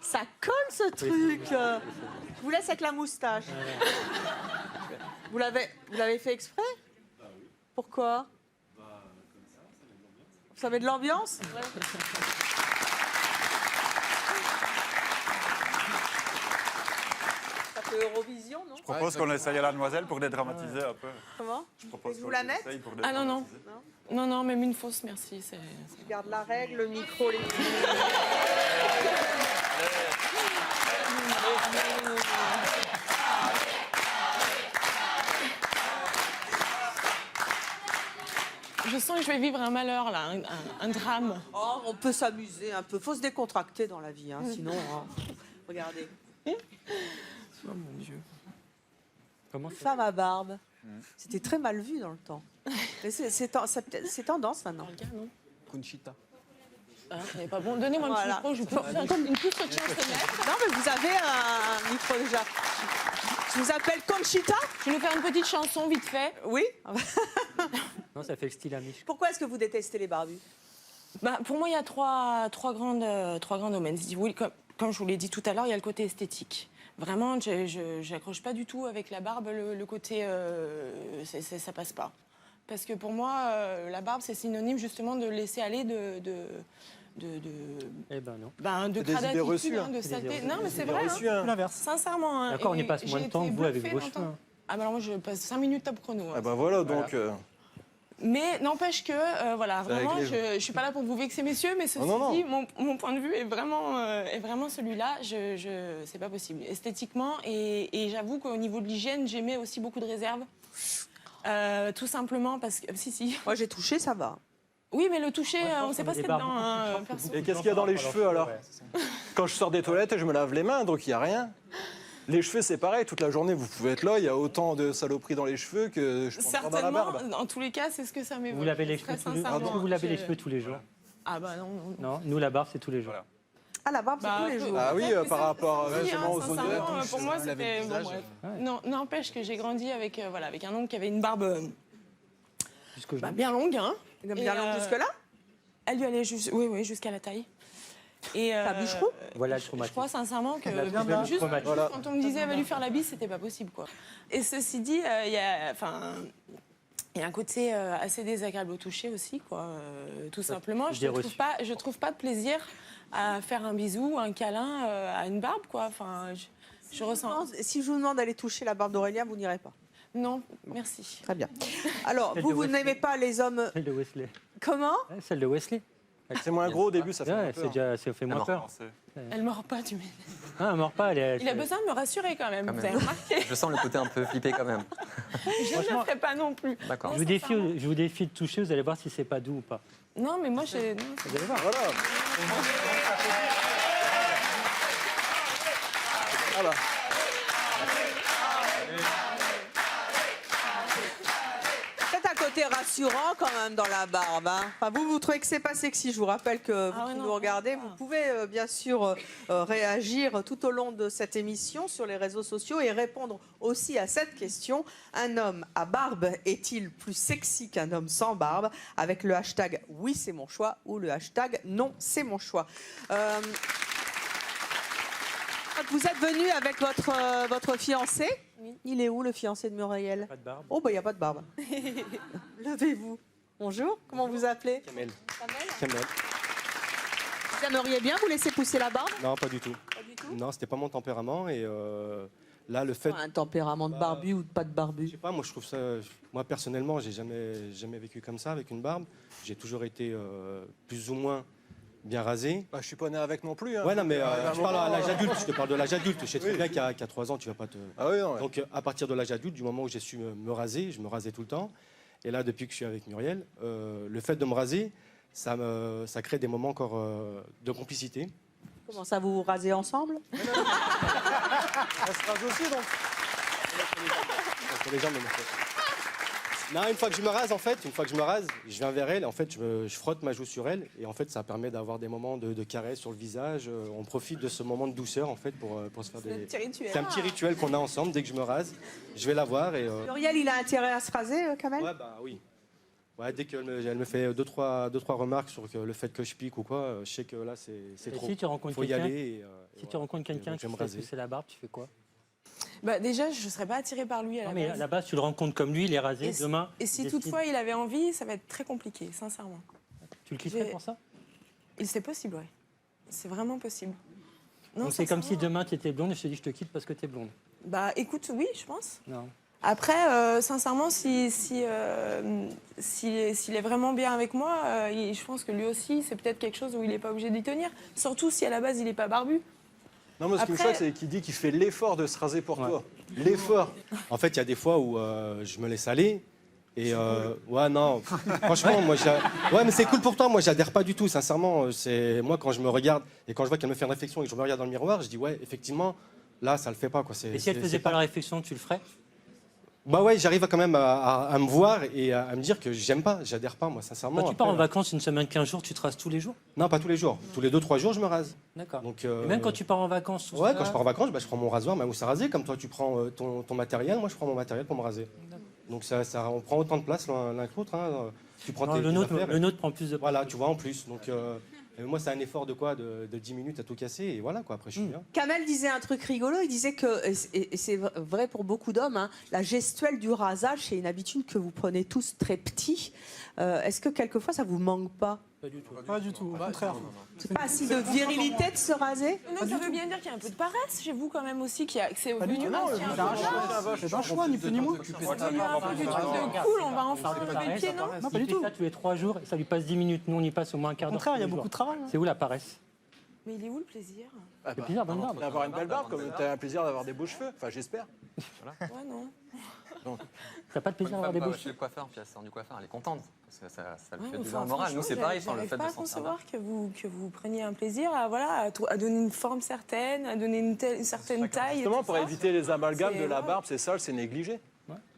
[SPEAKER 6] Ça colle, ce truc. Je vous laisse avec la moustache. Vous l'avez fait exprès? Pourquoi? Ça met de l'ambiance? Ça fait Eurovision, non?
[SPEAKER 13] Je propose qu'on essaye à la demoiselle pour dédramatiser un peu.
[SPEAKER 6] Comment?
[SPEAKER 13] Je propose
[SPEAKER 6] vous la mettre?
[SPEAKER 5] Ah non, non. Non, non, même une fausse, merci.
[SPEAKER 6] Je garde la règle, le micro, les...
[SPEAKER 5] Je sens que je vais vivre un malheur, là, un drame.
[SPEAKER 6] Oh, on peut s'amuser un peu. Faut se décontracter dans la vie, hein, sinon... hein. Regardez.
[SPEAKER 5] Oh mon Dieu.
[SPEAKER 6] Comment femme à barbe. C'était très mal vu dans le temps. Mais c'est tendance maintenant.
[SPEAKER 14] Conchita.
[SPEAKER 5] Ah, c'est pas bon. Donnez-moi un petit
[SPEAKER 6] Voilà.
[SPEAKER 5] micro, je peux faire comme une toute petite fenêtre.
[SPEAKER 6] Non, mais vous avez un micro déjà. Je vous appelle Conchita.
[SPEAKER 5] Je vais nous faire une petite chanson vite fait.
[SPEAKER 6] Oui.
[SPEAKER 9] Non, ça fait le style Amish.
[SPEAKER 6] Pourquoi est-ce que vous détestez les barbus?
[SPEAKER 5] Bah, pour moi, il y a trois grands domaines. Oui, comme je vous l'ai dit tout à l'heure, il y a le côté esthétique. Vraiment, je n'accroche pas du tout avec la barbe. Le côté, ça passe pas. Parce que pour moi, la barbe, c'est synonyme justement de laisser aller
[SPEAKER 9] Eh ben non.
[SPEAKER 5] de
[SPEAKER 14] des idées reçues,
[SPEAKER 5] de saleté. Non, mais c'est
[SPEAKER 14] idées
[SPEAKER 5] vrai.
[SPEAKER 14] reçues, hein.
[SPEAKER 8] L'inverse.
[SPEAKER 5] Sincèrement. Hein.
[SPEAKER 9] D'accord, on y
[SPEAKER 5] Et
[SPEAKER 9] passe moins de
[SPEAKER 5] j'ai
[SPEAKER 9] temps
[SPEAKER 5] été
[SPEAKER 9] que vous avec
[SPEAKER 5] bluffée
[SPEAKER 9] vos
[SPEAKER 5] dans le
[SPEAKER 9] cheveux.
[SPEAKER 5] temps. Ah, bah alors moi, je passe 5 minutes top chrono. hein.
[SPEAKER 14] Ah bah voilà, donc...
[SPEAKER 5] Mais n'empêche que, voilà,
[SPEAKER 14] C'est
[SPEAKER 5] vraiment,
[SPEAKER 14] réglé.
[SPEAKER 5] je ne suis pas là pour vous vexer, messieurs, mais ceci
[SPEAKER 14] non.
[SPEAKER 5] dit, mon point de vue est vraiment celui-là. C'est pas possible. Esthétiquement, et j'avoue qu'au niveau de l'hygiène, j'émets aussi beaucoup de réserves. Tout simplement parce que... Si.
[SPEAKER 6] Moi, j'ai touché, ça va.
[SPEAKER 5] Oui, mais le toucher, on ne sait pas ce qu'il y a dedans.
[SPEAKER 14] Et
[SPEAKER 5] perso.
[SPEAKER 14] qu'est-ce qu'il y a dans les cheveux alors? Quand je sors des toilettes, je me lave les mains, donc il n'y a rien. Les cheveux, c'est pareil. Toute la journée, vous pouvez être là. Il y a autant de saloperies dans les cheveux que je pense pas dans la
[SPEAKER 5] Certainement,
[SPEAKER 14] barbe.
[SPEAKER 5] dans tous les cas, c'est ce que ça m'évoque.
[SPEAKER 9] Vous lavez les cheveux
[SPEAKER 5] Très
[SPEAKER 9] tous les jours.
[SPEAKER 5] sincèrement,
[SPEAKER 9] Vous lavez les cheveux tous les jours.
[SPEAKER 5] Ah bah non.
[SPEAKER 9] Non, nous la barbe c'est tous les jours.
[SPEAKER 6] Ah, la barbe, c'est
[SPEAKER 5] Bah,
[SPEAKER 6] tous les jours.
[SPEAKER 14] Ah oui,
[SPEAKER 5] peut-être que
[SPEAKER 14] par
[SPEAKER 5] ça-
[SPEAKER 14] rapport
[SPEAKER 5] si,
[SPEAKER 14] justement aux
[SPEAKER 5] sincèrement,
[SPEAKER 14] odeurs.
[SPEAKER 5] pour moi, c'était... Bon, bref. Non, n'empêche que j'ai grandi avec un oncle qui avait une barbe
[SPEAKER 9] Jusqu'au genou.
[SPEAKER 5] bien longue. Hein.
[SPEAKER 6] Bien longue jusque-là?
[SPEAKER 5] Elle lui allait jusqu'à la taille. Et
[SPEAKER 6] bûcheron?
[SPEAKER 9] Voilà le
[SPEAKER 5] je
[SPEAKER 9] traumatisme.
[SPEAKER 5] crois sincèrement que
[SPEAKER 9] bien.
[SPEAKER 5] juste
[SPEAKER 9] Voilà.
[SPEAKER 5] quand on me disait elle va lui faire la bise, c'était pas possible quoi. Et ceci dit, il y a un côté assez désagréable au toucher aussi quoi. Tout simplement, je trouve pas de plaisir à faire un bisou, un câlin à une barbe quoi. Enfin, je ressens.
[SPEAKER 6] Si je vous demande d'aller toucher la barbe d'Aurélien, vous n'irez pas.
[SPEAKER 5] Non, merci.
[SPEAKER 6] Très bien. Alors,
[SPEAKER 9] Celle
[SPEAKER 6] vous
[SPEAKER 9] de Wesley.
[SPEAKER 6] n'aimez pas les hommes...
[SPEAKER 9] Celle de Wesley.
[SPEAKER 6] Comment?
[SPEAKER 9] Ouais, celle de Wesley.
[SPEAKER 14] C'est moins gros au début, ça fait moins
[SPEAKER 9] Ouais,
[SPEAKER 14] peur.
[SPEAKER 9] ça fait moins peur.
[SPEAKER 5] Elle mord pas, tu m'énerves.
[SPEAKER 9] Ah, elle mord pas.
[SPEAKER 5] Il a besoin de me rassurer quand même.
[SPEAKER 10] Quand
[SPEAKER 5] Vous
[SPEAKER 10] même.
[SPEAKER 5] avez remarqué?
[SPEAKER 10] Je sens le côté un peu flippé quand même.
[SPEAKER 5] Je ne le ferai pas non plus.
[SPEAKER 10] D'accord.
[SPEAKER 5] Non,
[SPEAKER 9] Je vous défie de toucher, vous allez voir si c'est pas doux ou pas.
[SPEAKER 5] Non, mais moi,
[SPEAKER 9] Vous allez voir.
[SPEAKER 14] Voilà. Voilà.
[SPEAKER 6] C'est un côté rassurant quand même dans la barbe. Hein. Enfin, vous trouvez que c'est pas sexy. Je vous rappelle que vous qui nous regardez, vous pouvez bien sûr réagir tout au long de cette émission sur les réseaux sociaux et répondre aussi à cette question. Un homme à barbe est-il plus sexy qu'un homme sans barbe? Avec le hashtag oui c'est mon choix ou le hashtag non c'est mon choix. vous êtes venu avec votre fiancé.
[SPEAKER 5] Oui.
[SPEAKER 6] Il est où, le fiancé de Muriel?
[SPEAKER 9] Pas de barbe.
[SPEAKER 6] Oh, bah, il n'y a pas de barbe. Levez-vous. Bonjour, comment vous appelez?
[SPEAKER 14] Kamel.
[SPEAKER 6] Kamel. Vous aimeriez bien vous laisser pousser la barbe?
[SPEAKER 14] Non, pas du tout.
[SPEAKER 5] Pas du tout.
[SPEAKER 14] Non, c'était pas mon tempérament. Et là, le fait.
[SPEAKER 6] Un tempérament de barbu ou de pas de barbu?
[SPEAKER 14] Je sais pas, moi je trouve ça. Moi personnellement, j'ai jamais vécu comme ça avec une barbe. J'ai toujours été plus ou moins bien rasé.
[SPEAKER 7] Bah, je suis pas né avec non plus. Hein.
[SPEAKER 14] Ouais, non, mais je parle à l'âge adulte. Je te parle de l'âge adulte. Je sais très bien qu'à 3 ans, tu vas pas te.
[SPEAKER 7] Ah oui, non. Ouais.
[SPEAKER 14] Donc à partir de l'âge adulte, du moment où j'ai su me raser, je me rasais tout le temps. Et là, depuis que je suis avec Muriel, le fait de me raser, ça crée des moments encore de complicité.
[SPEAKER 6] Comment ça, vous vous rasez ensemble?
[SPEAKER 14] Elle se rase aussi, donc. Les gens me non, une fois que je me rase, je viens vers elle, en fait, je frotte ma joue sur elle, et en fait, ça permet d'avoir des moments de caresse sur le visage. On profite de ce moment de douceur, en fait, pour se faire des... C'est un petit rituel qu'on a ensemble. Dès que je me rase, je vais la voir et...
[SPEAKER 6] Muriel, il a intérêt à se raser, Kamel?
[SPEAKER 14] Ouais, bah oui. Ouais, dès qu'elle me fait deux, trois remarques sur le fait que je pique ou quoi, je sais que là, c'est trop.
[SPEAKER 9] Si tu rencontres
[SPEAKER 14] faut y
[SPEAKER 9] quelqu'un,
[SPEAKER 14] aller.
[SPEAKER 9] si tu rencontres quelqu'un qui fait pousser la barbe, tu fais quoi?
[SPEAKER 5] Bah, déjà, je ne serais pas attirée par lui à la
[SPEAKER 9] Non, mais
[SPEAKER 5] base.
[SPEAKER 9] à la base, tu le rencontres comme lui, il est rasé, demain...
[SPEAKER 5] Et si toutefois il avait envie, ça va être très compliqué, sincèrement.
[SPEAKER 9] Tu le quitterais pour ça?
[SPEAKER 5] C'est possible, ouais. C'est vraiment possible. Non,
[SPEAKER 9] Donc c'est comme si
[SPEAKER 5] sincèrement.
[SPEAKER 9] demain tu étais blonde et je te dis je te quitte parce que tu es blonde.
[SPEAKER 5] Bah écoute, oui, je pense.
[SPEAKER 9] Non.
[SPEAKER 5] Après, sincèrement, s'il est vraiment bien avec moi, je pense que lui aussi, c'est peut-être quelque chose où il n'est pas obligé d'y tenir. Surtout si à la base, il n'est pas barbu.
[SPEAKER 14] Non, moi, ce qui me choque, c'est qu'il dit qu'il fait l'effort de se raser pour toi. L'effort. En fait, il y a des fois où je me laisse aller. Et ouais, non, franchement, moi, ouais, mais c'est cool pour toi. Moi, j'adhère pas du tout, sincèrement. C'est moi, quand je me regarde et quand je vois qu'elle me fait une réflexion et que je me regarde dans le miroir, je dis ouais, effectivement, là, ça le fait pas, quoi.
[SPEAKER 9] Et si elle faisait pas la réflexion, tu le ferais?
[SPEAKER 14] Bah ouais, j'arrive quand même à me voir et à me dire que j'aime pas, j'adhère pas, moi, sincèrement.
[SPEAKER 9] Quand tu pars en vacances une semaine, 15 jours, tu te rases tous les jours?
[SPEAKER 14] Non, pas tous les jours. Tous les 2-3 jours, je me rase.
[SPEAKER 9] D'accord.
[SPEAKER 14] Donc,
[SPEAKER 9] Et même quand tu pars en vacances?
[SPEAKER 14] Ouais, quand je pars en vacances, bah, je prends mon rasoir, ma mousse à raser. Comme toi, tu prends ton matériel, moi, je prends mon matériel pour me raser. Donc on prend autant de place l'un que l'autre. Hein. Tu prends
[SPEAKER 9] Non, le nôtre prend plus de place.
[SPEAKER 14] Voilà, tu vois, en plus. Donc moi, c'est un effort de quoi de 10 minutes à tout casser. Et voilà, quoi, après, je suis bien.
[SPEAKER 6] Kamel disait un truc rigolo, il disait que, et c'est vrai pour beaucoup d'hommes, hein, la gestuelle du rasage, c'est une habitude que vous prenez tous très petit. Est-ce que quelquefois, ça vous manque pas?
[SPEAKER 9] Pas du tout.
[SPEAKER 8] Pas du tout, au contraire.
[SPEAKER 6] C'est pas assez de virilité de se raser?
[SPEAKER 5] Non, ça veut bien dire qu'il y a un peu de paresse chez vous quand même aussi, que c'est
[SPEAKER 8] Pas du tout, non, c'est un choix, ni plus ni moins.
[SPEAKER 5] C'est un peu du truc de cool, on va enfin lever le pied, non?
[SPEAKER 8] Non, pas du
[SPEAKER 9] Il fait
[SPEAKER 8] tout.
[SPEAKER 9] ça tous les 3 jours et ça lui passe 10 minutes. Nous, on y passe au moins un quart
[SPEAKER 8] Au
[SPEAKER 9] d'heure.
[SPEAKER 8] contraire, il y a
[SPEAKER 9] tous les
[SPEAKER 8] beaucoup de
[SPEAKER 9] jours.
[SPEAKER 8] travail. hein.
[SPEAKER 9] C'est où la paresse?
[SPEAKER 5] Mais il est où le plaisir?
[SPEAKER 9] Le plaisir, bonne barbe.
[SPEAKER 14] D'avoir une belle barbe, comme tu as un plaisir d'avoir des beaux cheveux. Enfin, j'espère.
[SPEAKER 5] Ouais, non.
[SPEAKER 9] T'as pas de plaisir à avoir des beaux
[SPEAKER 10] Chez
[SPEAKER 9] cheveux?
[SPEAKER 10] le coiffeur, puis elle sort du coiffeur, elle est contente. Parce que ça lui
[SPEAKER 5] Ouais,
[SPEAKER 10] fait du
[SPEAKER 5] enfin,
[SPEAKER 10] bien au moral. Nous, c'est pareil,
[SPEAKER 5] franchement,
[SPEAKER 10] le fait de
[SPEAKER 5] j'arrive
[SPEAKER 10] se
[SPEAKER 5] pas à
[SPEAKER 10] sentir bien.
[SPEAKER 5] concevoir que vous preniez un plaisir à donner une forme certaine, à donner une certaine taille. et
[SPEAKER 14] Justement,
[SPEAKER 5] tout
[SPEAKER 14] pour
[SPEAKER 5] ça.
[SPEAKER 14] éviter les amalgames
[SPEAKER 5] C'est-
[SPEAKER 14] de la
[SPEAKER 5] ouais.
[SPEAKER 14] barbe, c'est sale, c'est négligé.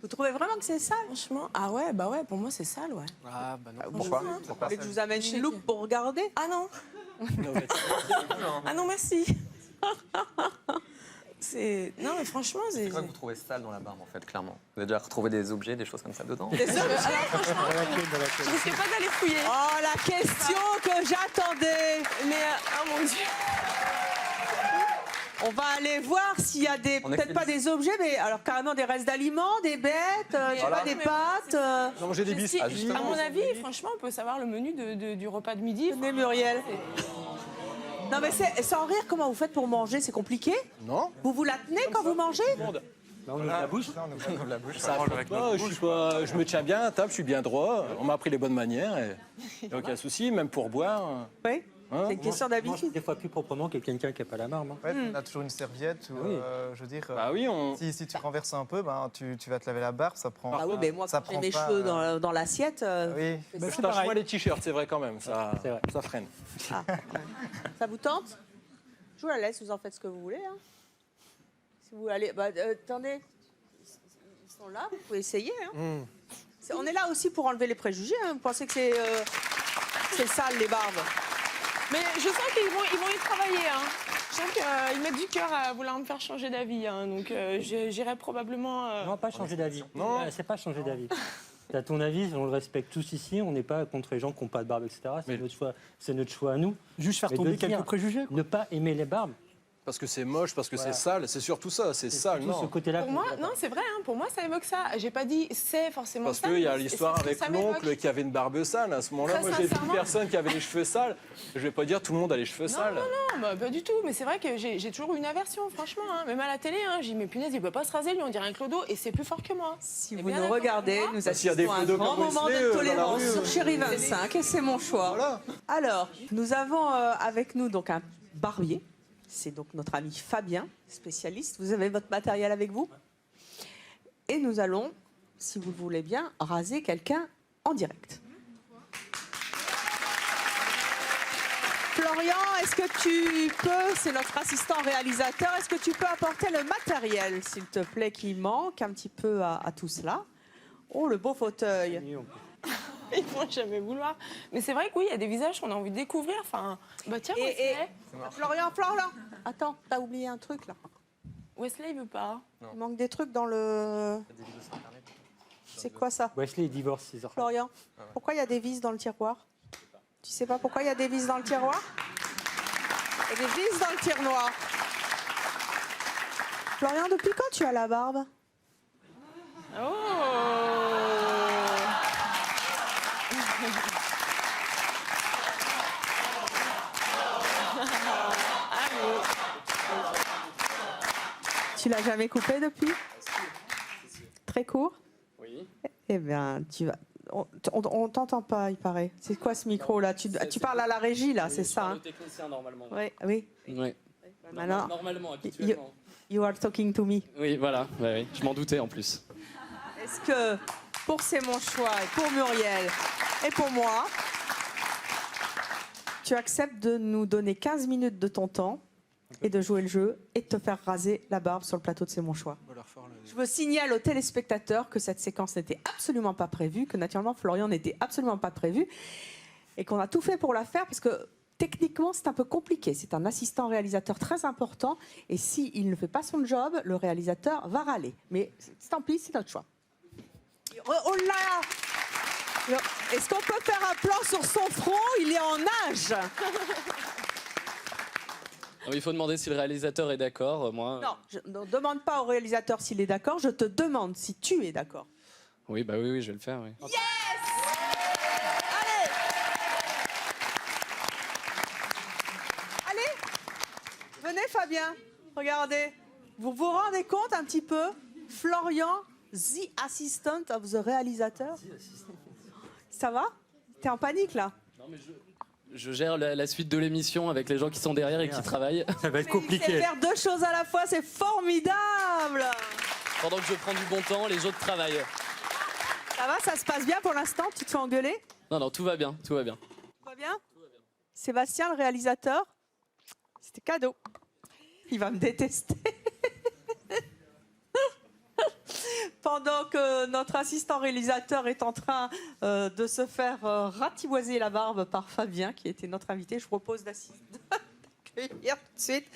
[SPEAKER 6] Vous trouvez vraiment que c'est sale?
[SPEAKER 5] Franchement, ah ouais, bah ouais, pour moi c'est sale, ouais.
[SPEAKER 12] Ah, bah non.
[SPEAKER 14] Pourquoi
[SPEAKER 6] Vous voulez que je vous amène une loupe pour regarder?
[SPEAKER 5] Ah non, ah non, merci. Non, mais franchement,
[SPEAKER 10] C'est quoi que vous trouvez sale dans la barbe, en fait, clairement? Vous avez déjà retrouvé des objets, des choses comme ça dedans?
[SPEAKER 5] je risquais pas d'aller fouiller.
[SPEAKER 6] Oh, la question que j'attendais!
[SPEAKER 5] Mais, oh mon Dieu.
[SPEAKER 6] On va aller voir s'il y a des,
[SPEAKER 10] On a
[SPEAKER 6] peut-être
[SPEAKER 10] fait
[SPEAKER 6] pas
[SPEAKER 10] des-
[SPEAKER 6] des objets, mais alors carrément des restes d'aliments, des bêtes, je sais pas, des pâtes.
[SPEAKER 14] Non, j'ai des
[SPEAKER 5] Si,
[SPEAKER 14] biscuits.
[SPEAKER 5] à mon avis, franchement, on peut savoir le menu du repas de midi.
[SPEAKER 6] Venez, Muriel. Non, mais sans rire, comment vous faites pour manger? C'est compliqué?
[SPEAKER 14] Non.
[SPEAKER 6] Vous vous la tenez quand vous mangez?
[SPEAKER 9] On ouvre la bouche.
[SPEAKER 14] Je me tiens bien à table, je suis bien droit. On m'a appris les bonnes manières. Et il n'y a aucun souci, même pour boire.
[SPEAKER 6] Oui.
[SPEAKER 14] Hein,
[SPEAKER 6] C'est une question d'habitude.
[SPEAKER 9] Des fois plus proprement que quelqu'un qui n'a pas la barbe. hein.
[SPEAKER 12] Ouais, on a toujours une serviette ou,
[SPEAKER 9] Oui.
[SPEAKER 12] je veux dire,
[SPEAKER 14] Bah oui,
[SPEAKER 12] si tu renverses un peu, ben, tu vas te laver la barbe, ça prend.
[SPEAKER 6] Ah oui, mais moi,
[SPEAKER 12] ça
[SPEAKER 6] quand j'ai
[SPEAKER 12] prend
[SPEAKER 6] mes
[SPEAKER 12] pas,
[SPEAKER 6] cheveux dans l'assiette,
[SPEAKER 12] Oui.
[SPEAKER 14] je tâche moins les t-shirts, c'est vrai quand même. Ça freine.
[SPEAKER 6] ça vous tente? Je vous la laisse, vous en faites ce que vous voulez. Hein. Si vous allez, attendez, ils sont là, vous pouvez essayer. Hein. On est là aussi pour enlever les préjugés. Hein. Vous pensez que c'est sale, les barbes?
[SPEAKER 5] Mais je sens qu'ils vont y travailler. Hein. Je sens qu'ils mettent du cœur à vouloir me faire changer d'avis. Hein. Donc j'irai probablement...
[SPEAKER 9] Non, pas changer d'avis.
[SPEAKER 14] Non.
[SPEAKER 9] C'est pas changer d'avis. T'as ton avis, on le respecte tous ici. On n'est pas contre les gens qui n'ont pas de barbe, etc. C'est notre choix à nous.
[SPEAKER 8] Juste faire
[SPEAKER 9] Mais
[SPEAKER 8] tomber
[SPEAKER 9] de dire,
[SPEAKER 8] quelques préjugés.
[SPEAKER 9] Ne pas aimer les barbes,
[SPEAKER 7] parce que c'est moche, parce que c'est sale. C'est surtout ça, c'est sale.
[SPEAKER 9] Tout
[SPEAKER 7] Non.
[SPEAKER 9] ce côté-là.
[SPEAKER 5] Pour moi, non, c'est vrai, hein, pour moi, ça évoque ça. J'ai pas dit c'est forcément
[SPEAKER 7] Parce
[SPEAKER 5] ça.
[SPEAKER 7] qu'il y a
[SPEAKER 5] mais
[SPEAKER 7] l'histoire
[SPEAKER 5] c'est ce que
[SPEAKER 7] avec
[SPEAKER 5] ça m'évoque.
[SPEAKER 7] l'oncle qui avait une barbe sale. À ce moment-là,
[SPEAKER 5] Très
[SPEAKER 7] moi, j'ai vu une
[SPEAKER 5] sincèrement.
[SPEAKER 7] personne qui avait les cheveux sales. Je vais pas dire tout le monde a les cheveux sales.
[SPEAKER 5] Non, bah, pas du tout. Mais c'est vrai que j'ai toujours eu une aversion, franchement. Hein. Même à la télé, hein, j'ai dit, mais punaise, il peut pas se raser, lui, on dirait un clodo. Et c'est plus fort que moi.
[SPEAKER 6] Si
[SPEAKER 5] Et
[SPEAKER 6] vous
[SPEAKER 5] bien
[SPEAKER 6] nous
[SPEAKER 5] d'accord
[SPEAKER 6] regardez,
[SPEAKER 5] avec moi.
[SPEAKER 6] nous
[SPEAKER 7] s'il y a des
[SPEAKER 6] assistons à un
[SPEAKER 7] photos
[SPEAKER 6] grand
[SPEAKER 7] comme
[SPEAKER 6] moment
[SPEAKER 7] Wesley,
[SPEAKER 6] de
[SPEAKER 7] dans la
[SPEAKER 6] tolérance
[SPEAKER 7] rue,
[SPEAKER 6] sur Chéri 25 et c'est mon choix.
[SPEAKER 7] Voilà.
[SPEAKER 6] Alors, nous avons avec nous donc un barbier. C'est donc notre ami Fabien, spécialiste. Vous avez votre matériel avec vous? Et nous allons, si vous le voulez bien, raser quelqu'un en direct. Florian, est-ce que tu peux, c'est notre assistant réalisateur, est-ce que tu peux apporter le matériel, s'il te plaît, qui manque un petit peu à tout cela? Oh, le beau fauteuil.
[SPEAKER 5] Ils vont jamais vouloir. Mais c'est vrai que oui, il y a des visages qu'on a envie de découvrir. Enfin, bah tiens, Wesley.
[SPEAKER 6] Florian, attends, t'as oublié un truc là.
[SPEAKER 5] Wesley, il veut pas.
[SPEAKER 6] Il manque des trucs dans le... C'est quoi ça?
[SPEAKER 9] Wesley divorce 6 heures.
[SPEAKER 6] Florian, pourquoi il y a des vis dans le tiroir? Tu sais pas pourquoi il y a des vis dans le tiroir? Il y a des vis dans le tiroir. Florian, depuis quand tu as la barbe?
[SPEAKER 5] Oh.
[SPEAKER 6] Tu l'as jamais coupé depuis? Très court?
[SPEAKER 15] Oui.
[SPEAKER 6] Eh bien, tu vas... On t'entend pas, il paraît. C'est quoi ce micro là? Tu parles à la régie là, c'est ça?
[SPEAKER 15] Le technicien normalement.
[SPEAKER 6] Oui, oui.
[SPEAKER 15] Ouais.
[SPEAKER 6] Maintenant,
[SPEAKER 15] Normalement, habituellement.
[SPEAKER 6] You are talking to me.
[SPEAKER 15] Oui, voilà. Ouais, je m'en doutais en plus.
[SPEAKER 6] Est-ce que pour C'est mon choix, et pour Muriel et pour moi, tu acceptes de nous donner 15 minutes de ton temps et de jouer le jeu et de te faire raser la barbe sur le plateau de C'est mon choix? Je veux signaler aux téléspectateurs que cette séquence n'était absolument pas prévue, que naturellement Florian n'était absolument pas prévu et qu'on a tout fait pour la faire parce que techniquement c'est un peu compliqué. C'est un assistant réalisateur très important et s'il ne fait pas son job, le réalisateur va râler. Mais tant pis, c'est notre choix. Oh là! Est-ce qu'on peut faire un plan sur son front? Il est en âge.
[SPEAKER 15] Il faut demander si le réalisateur est d'accord. Moi.
[SPEAKER 6] Non, je ne demande pas au réalisateur s'il est d'accord, je te demande si tu es d'accord.
[SPEAKER 15] Oui, bah oui, je vais le faire. Oui.
[SPEAKER 6] Yes! Allez! Allez! Venez Fabien, regardez. Vous vous rendez compte un petit peu? Florian, the assistant of the réalisateur. Ça va? T'es en panique là?
[SPEAKER 15] Non, mais je gère la suite de l'émission avec les gens qui sont derrière et qui travaillent.
[SPEAKER 9] Ça va être
[SPEAKER 6] C'est
[SPEAKER 9] compliqué.
[SPEAKER 6] faire deux choses à la fois, c'est formidable!
[SPEAKER 15] Pendant que je prends du bon temps, les autres travaillent.
[SPEAKER 6] Ça va, ça se passe bien pour l'instant? Tu te fais engueuler?
[SPEAKER 15] Non, tout va bien, tout va bien.
[SPEAKER 6] Tout va bien? Sébastien, le réalisateur, c'était cadeau. Il va me détester. Pendant que notre assistant réalisateur est en train de se faire ratiboiser la barbe par Fabien, qui était notre invité, je propose d'accueillir tout de suite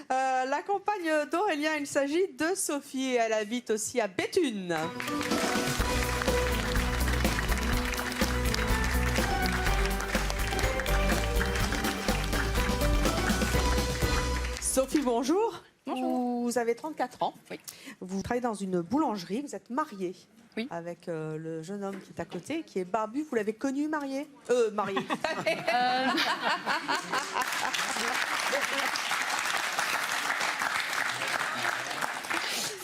[SPEAKER 6] la compagne d'Aurélien. Il s'agit de Sophie et elle habite aussi à Béthune. Sophie, bonjour.
[SPEAKER 2] Bonjour.
[SPEAKER 6] Vous avez 34 ans.
[SPEAKER 2] Oui.
[SPEAKER 6] Vous travaillez dans une boulangerie. Vous êtes mariée.
[SPEAKER 2] Oui.
[SPEAKER 6] Avec le jeune homme qui est à côté, qui est barbu. Vous l'avez connu marié? Marié.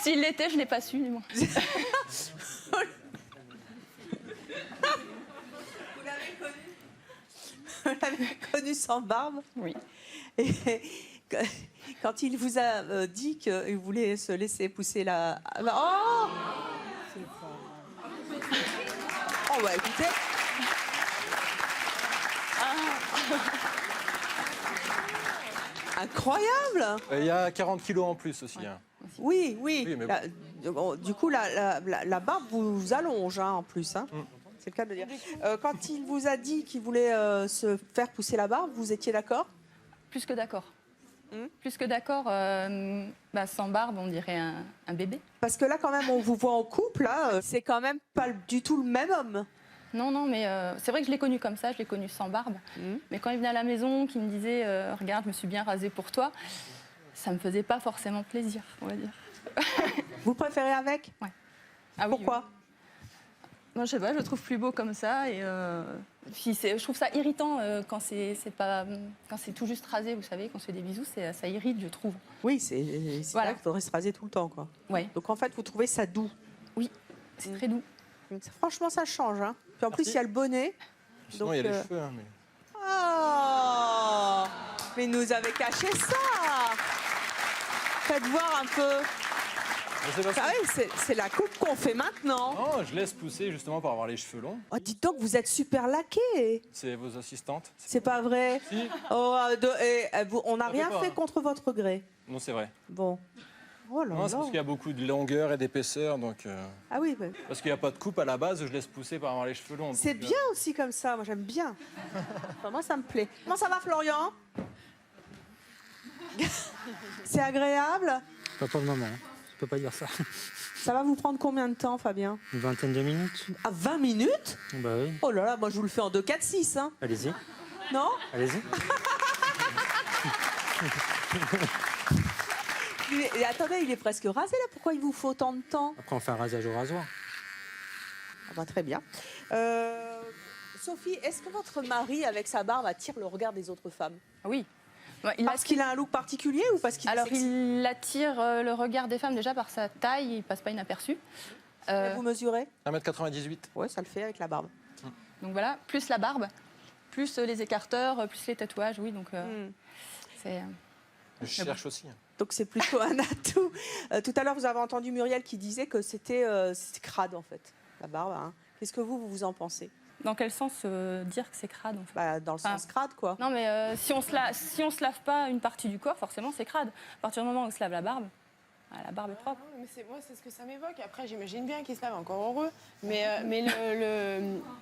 [SPEAKER 2] S'il l'était, je ne l'ai pas su, du moins.
[SPEAKER 6] Vous l'avez connu sans barbe?
[SPEAKER 2] Oui.
[SPEAKER 6] Et quand il vous a dit qu'il voulait se laisser pousser la... Oh! Oh, bah écoutez... Incroyable!
[SPEAKER 7] Il y a 40 kilos en plus aussi. Hein.
[SPEAKER 6] Oui.
[SPEAKER 7] Oui, mais
[SPEAKER 6] Du coup, la barbe vous allonge en plus. Hein. C'est le cas de le dire. Quand il vous a dit qu'il voulait se faire pousser la barbe, vous étiez d'accord?
[SPEAKER 2] Plus que d'accord. Plus que d'accord, sans barbe, on dirait un bébé.
[SPEAKER 6] Parce que là, quand même, on vous voit en couple, là, c'est quand même pas du tout le même homme.
[SPEAKER 2] Non, mais c'est vrai que je l'ai connu comme ça, je l'ai connu sans barbe. Mais quand il venait à la maison, qu'il me disait regarde, je me suis bien rasée pour toi, ça me faisait pas forcément plaisir, on va dire.
[SPEAKER 6] Vous préférez avec?
[SPEAKER 2] Ouais. Ah oui,
[SPEAKER 6] Pourquoi?
[SPEAKER 2] Moi, je sais pas, je le trouve plus beau comme ça. Et puis je trouve ça irritant quand c'est tout juste rasé, vous savez, quand on se fait des bisous, ça irrite, je trouve.
[SPEAKER 6] Oui, c'est vrai qu'il faudrait se raser tout le temps, quoi.
[SPEAKER 2] Ouais.
[SPEAKER 6] Donc en fait, vous trouvez ça doux?
[SPEAKER 2] Oui, c'est très doux.
[SPEAKER 6] Franchement, ça change. Hein. Puis en plus, il y a le bonnet.
[SPEAKER 7] Sinon, il y a les cheveux. Hein, mais...
[SPEAKER 6] Oh, mais nous avez caché ça. Faites voir un peu. Ah oui, c'est la coupe qu'on fait maintenant.
[SPEAKER 7] Non, je laisse pousser justement pour avoir les cheveux longs.
[SPEAKER 6] Oh, dites donc, vous êtes super laqué.
[SPEAKER 7] C'est vos assistantes.
[SPEAKER 6] C'est pas vrai?
[SPEAKER 7] Si.
[SPEAKER 6] Oh, on n'a rien fait contre votre gré.
[SPEAKER 7] Non, c'est vrai.
[SPEAKER 6] Bon. Oh là
[SPEAKER 7] Non, c'est
[SPEAKER 6] là.
[SPEAKER 7] parce qu'il y a beaucoup de longueur et d'épaisseur, donc.
[SPEAKER 6] Ah oui. Mais...
[SPEAKER 7] Parce qu'il n'y a pas de coupe à la base, je laisse pousser pour avoir les cheveux longs.
[SPEAKER 6] C'est bien aussi comme ça. Moi, j'aime bien. Enfin, moi, ça me plaît. Comment ça va, Florian? C'est agréable?
[SPEAKER 9] Pas pour le moment. Je peux pas dire ça.
[SPEAKER 6] Ça va vous prendre combien de temps, Fabien?
[SPEAKER 9] Une vingtaine de minutes.
[SPEAKER 6] Ah, 20 minutes?
[SPEAKER 9] Bah oui.
[SPEAKER 6] Oh là là, moi je vous le fais en 2, 4, 6. Hein.
[SPEAKER 9] Allez-y.
[SPEAKER 6] Non?
[SPEAKER 9] Allez-y.
[SPEAKER 6] Et attendez, il est presque rasé là. Pourquoi il vous faut autant de temps?
[SPEAKER 9] Après, on fait un rasage au rasoir.
[SPEAKER 6] Ah bah, très bien. Sophie, est-ce que votre mari, avec sa barbe, attire le regard des autres femmes?
[SPEAKER 2] Oui.
[SPEAKER 6] Parce qu'il a un look particulier ou parce qu'il est
[SPEAKER 2] Alors,
[SPEAKER 6] sexy?
[SPEAKER 2] il attire le regard des femmes déjà par sa taille, il passe pas inaperçu.
[SPEAKER 6] Vous mesurez?
[SPEAKER 7] 1m98.
[SPEAKER 6] Ouais, ça le fait avec la barbe.
[SPEAKER 2] Donc voilà, plus la barbe, plus les écarteurs, plus les tatouages, oui, donc c'est...
[SPEAKER 7] Je cherche aussi.
[SPEAKER 6] Donc c'est plutôt un atout. Tout à l'heure, vous avez entendu Muriel qui disait que c'était crade en fait, la barbe. Hein. Qu'est-ce que vous en pensez?
[SPEAKER 2] Dans quel sens dire que c'est crade en fait?
[SPEAKER 6] Dans le sens crade, quoi.
[SPEAKER 2] Non, mais si on se lave pas une partie du corps, forcément c'est crade. À partir du moment où on se lave la barbe est propre.
[SPEAKER 5] Mais moi, c'est ce que ça m'évoque. Après, j'imagine bien qu'il se lave, encore heureux. Mais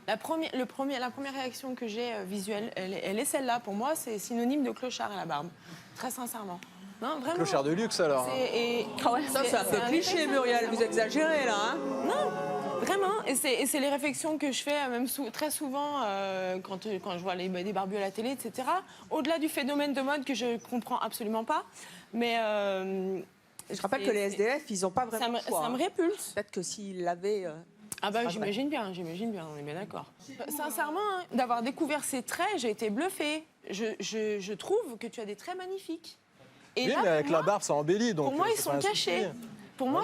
[SPEAKER 5] la première réaction que j'ai visuelle, elle est celle-là. Pour moi, c'est synonyme de clochard à la barbe. Très sincèrement. Non, vraiment.
[SPEAKER 7] Clochard de luxe alors.
[SPEAKER 6] Ça, c'est un peu cliché, Muriel. Vous exagérez là. Hein?
[SPEAKER 5] Non. Vraiment, et c'est les réflexions que je fais même très souvent quand je vois des barbus à la télé, etc. Au-delà du phénomène de mode que je comprends absolument pas, mais
[SPEAKER 6] je rappelle que les SDF, ils n'ont pas vraiment le choix.
[SPEAKER 5] Ça me répulse.
[SPEAKER 6] Peut-être que s'ils l'avaient...
[SPEAKER 5] Ah bah j'imagine bien, on est bien d'accord. Sincèrement, hein, d'avoir découvert ces traits, j'ai été bluffée. Je trouve que tu as des traits magnifiques. Et
[SPEAKER 7] oui,
[SPEAKER 5] là,
[SPEAKER 7] mais avec la barbe, ça embellit. Donc
[SPEAKER 5] pour moi, ils
[SPEAKER 7] c'est
[SPEAKER 5] sont
[SPEAKER 7] pas un
[SPEAKER 5] cachés.
[SPEAKER 7] souci.
[SPEAKER 5] Pour moi,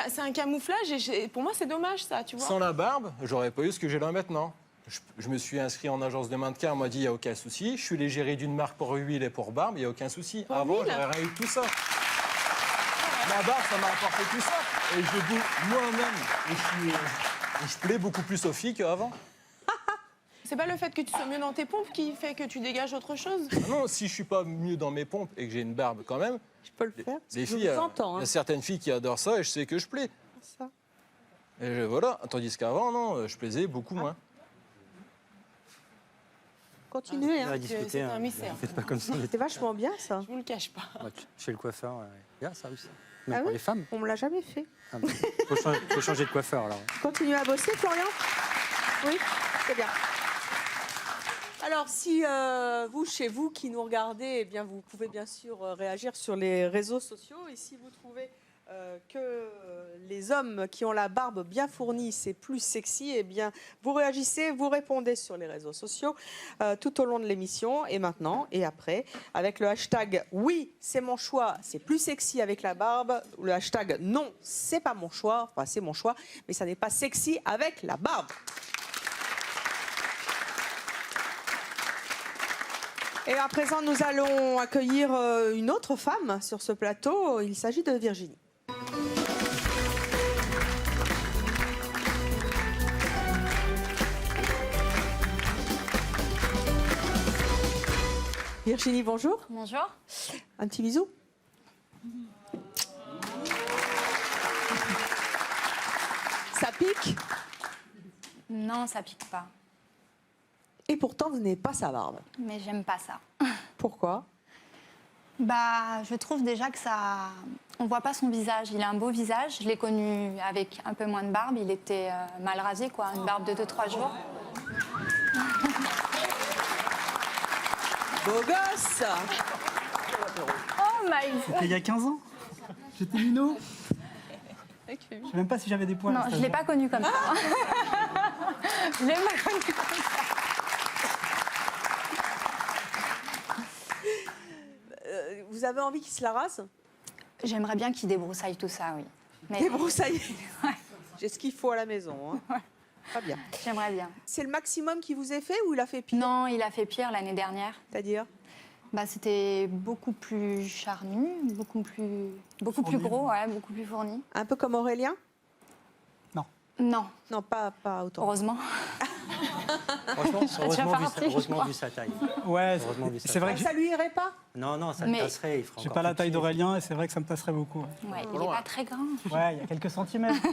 [SPEAKER 5] c'est un camouflage et pour moi, c'est dommage ça, tu vois.
[SPEAKER 7] Sans la barbe, j'aurais pas eu ce que j'ai là maintenant. Je me suis inscrit en agence de mannequin, on m'a dit il n'y a aucun souci. Je suis l'égérie d'une marque pour huile et pour barbe, il n'y a aucun souci. Avant, j'aurais rien eu tout ça. La barbe, ça m'a apporté tout ça. Et je goûte moi-même. Et je plais beaucoup plus aux filles qu'avant.
[SPEAKER 5] C'est pas le fait que tu sois mieux dans tes pompes qui fait que tu dégages autre chose?
[SPEAKER 7] Non, si je suis pas mieux dans mes pompes et que j'ai une barbe quand même,
[SPEAKER 6] je peux le faire.
[SPEAKER 7] Les filles, il y a certaines filles qui adorent ça et je sais que je plais.
[SPEAKER 6] Ça.
[SPEAKER 7] Et voilà, tandis qu'avant, non, je plaisais beaucoup moins.
[SPEAKER 6] Continuez.
[SPEAKER 9] On va discuter.
[SPEAKER 5] un mystère.
[SPEAKER 9] Faites pas comme ça.
[SPEAKER 6] C'était vachement bien ça.
[SPEAKER 5] Je vous le cache pas.
[SPEAKER 9] Chez le coiffeur, il y a ça aussi. Mais
[SPEAKER 6] Ah
[SPEAKER 9] pour
[SPEAKER 6] oui,
[SPEAKER 9] les femmes.
[SPEAKER 6] on me l'a jamais fait.
[SPEAKER 9] Ah bon. Faut changer de coiffeur alors.
[SPEAKER 6] Continuez à bosser, Florian? Oui, c'est bien. Alors, si vous, chez vous, qui nous regardez, eh bien, vous pouvez bien sûr réagir sur les réseaux sociaux. Et si vous trouvez que les hommes qui ont la barbe bien fournie, c'est plus sexy, eh bien, vous réagissez, vous répondez sur les réseaux sociaux tout au long de l'émission, et maintenant, et après, avec le hashtag « Oui, c'est mon choix, c'est plus sexy avec la barbe », ou le hashtag « Non, c'est pas mon choix », enfin, c'est mon choix, mais ça n'est pas sexy avec la barbe. Et à présent, nous allons accueillir une autre femme sur ce plateau. Il s'agit de Virginie. Virginie, bonjour.
[SPEAKER 16] Bonjour.
[SPEAKER 6] Un petit bisou. Ça pique?
[SPEAKER 16] Non, ça pique pas.
[SPEAKER 6] Et pourtant, vous n'avez pas sa barbe.
[SPEAKER 16] Mais j'aime pas ça.
[SPEAKER 6] Pourquoi?
[SPEAKER 16] Bah, je trouve déjà que ça... On voit pas son visage. Il a un beau visage. Je l'ai connu avec un peu moins de barbe. Il était mal rasé, quoi. Une barbe de 2-3 jours.
[SPEAKER 6] Beau gosse!
[SPEAKER 16] Oh my God.
[SPEAKER 8] C'était il y a 15 ans. J'étais minot. Je ne sais même pas si j'avais des poils.
[SPEAKER 16] Non, je ne l'ai pas connu comme ça. Je l'ai pas connu comme ça.
[SPEAKER 6] Vous avez envie qu'il se la rase?
[SPEAKER 16] J'aimerais bien qu'il débroussaille tout ça, oui. Mais...
[SPEAKER 6] Débroussailler. J'ai ce qu'il faut à la maison. Hein. Pas bien.
[SPEAKER 16] J'aimerais bien.
[SPEAKER 6] C'est le maximum qui vous est fait ou il a fait pire?
[SPEAKER 16] Non, il a fait pire l'année dernière.
[SPEAKER 6] C'est-à-dire?
[SPEAKER 16] Bah, c'était beaucoup plus charnu, beaucoup plus gros, ouais, beaucoup plus fourni.
[SPEAKER 6] Un peu comme Aurélien?
[SPEAKER 16] Non.
[SPEAKER 6] Non, pas autant.
[SPEAKER 16] Heureusement.
[SPEAKER 9] Heureusement vu sa taille.
[SPEAKER 8] Ouais,
[SPEAKER 9] Heureusement vu sa
[SPEAKER 8] c'est vrai
[SPEAKER 9] taille.
[SPEAKER 8] que
[SPEAKER 6] Ça lui irait pas?
[SPEAKER 9] Non, ça
[SPEAKER 16] Mais-
[SPEAKER 9] me passerait. Il fera
[SPEAKER 8] j'ai
[SPEAKER 9] encore
[SPEAKER 8] pas la
[SPEAKER 9] plus
[SPEAKER 8] taille
[SPEAKER 9] petit.
[SPEAKER 8] d'Aurélien et c'est vrai que ça me passerait beaucoup.
[SPEAKER 16] Ouais, il n'est pas très grand.
[SPEAKER 8] Ouais, il y a quelques centimètres.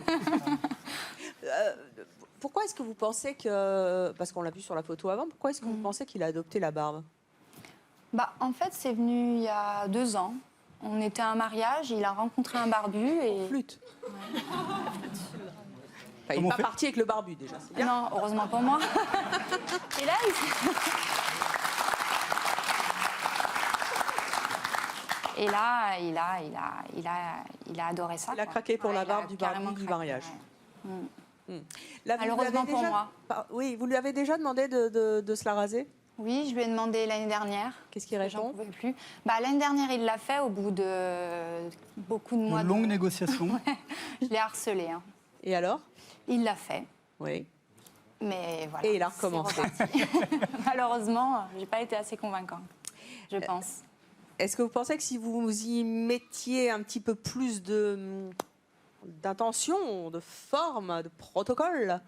[SPEAKER 6] Pourquoi est-ce que vous pensez que, parce qu'on l'a vu sur la photo avant, pourquoi est-ce que vous pensez qu'il a adopté la barbe?
[SPEAKER 16] Bah, en fait, c'est venu il y a 2 ans. On était à un mariage, il a rencontré un barbu et...
[SPEAKER 6] Flûte. Enfin, il n'est pas parti avec le barbu déjà. C'est bien.
[SPEAKER 16] Non, heureusement pour moi. Et là, Et là, il a adoré ça.
[SPEAKER 6] Il a craqué pour la barbe du barbu du mariage. Là, vous
[SPEAKER 16] Malheureusement
[SPEAKER 6] lui avez
[SPEAKER 16] pour
[SPEAKER 6] déjà-
[SPEAKER 16] moi.
[SPEAKER 6] Oui, vous lui avez déjà demandé de se la raser?
[SPEAKER 16] Oui, je lui ai demandé l'année dernière.
[SPEAKER 6] Qu'est-ce qu'il
[SPEAKER 16] J'en
[SPEAKER 6] répond?
[SPEAKER 16] pouvais plus. Bah, l'année dernière, il l'a fait au bout de beaucoup de mois.
[SPEAKER 8] Une longue négociation.
[SPEAKER 16] Je l'ai harcelé. Hein.
[SPEAKER 6] Et alors?
[SPEAKER 16] Il l'a fait.
[SPEAKER 6] Oui.
[SPEAKER 16] Mais voilà.
[SPEAKER 6] Et il a
[SPEAKER 16] c'est
[SPEAKER 6] recommencé.
[SPEAKER 16] reparti. Malheureusement, j'ai pas été assez convaincante, je pense.
[SPEAKER 6] Est-ce que vous pensez que si vous y mettiez un petit peu plus d'intention, de forme, de protocole,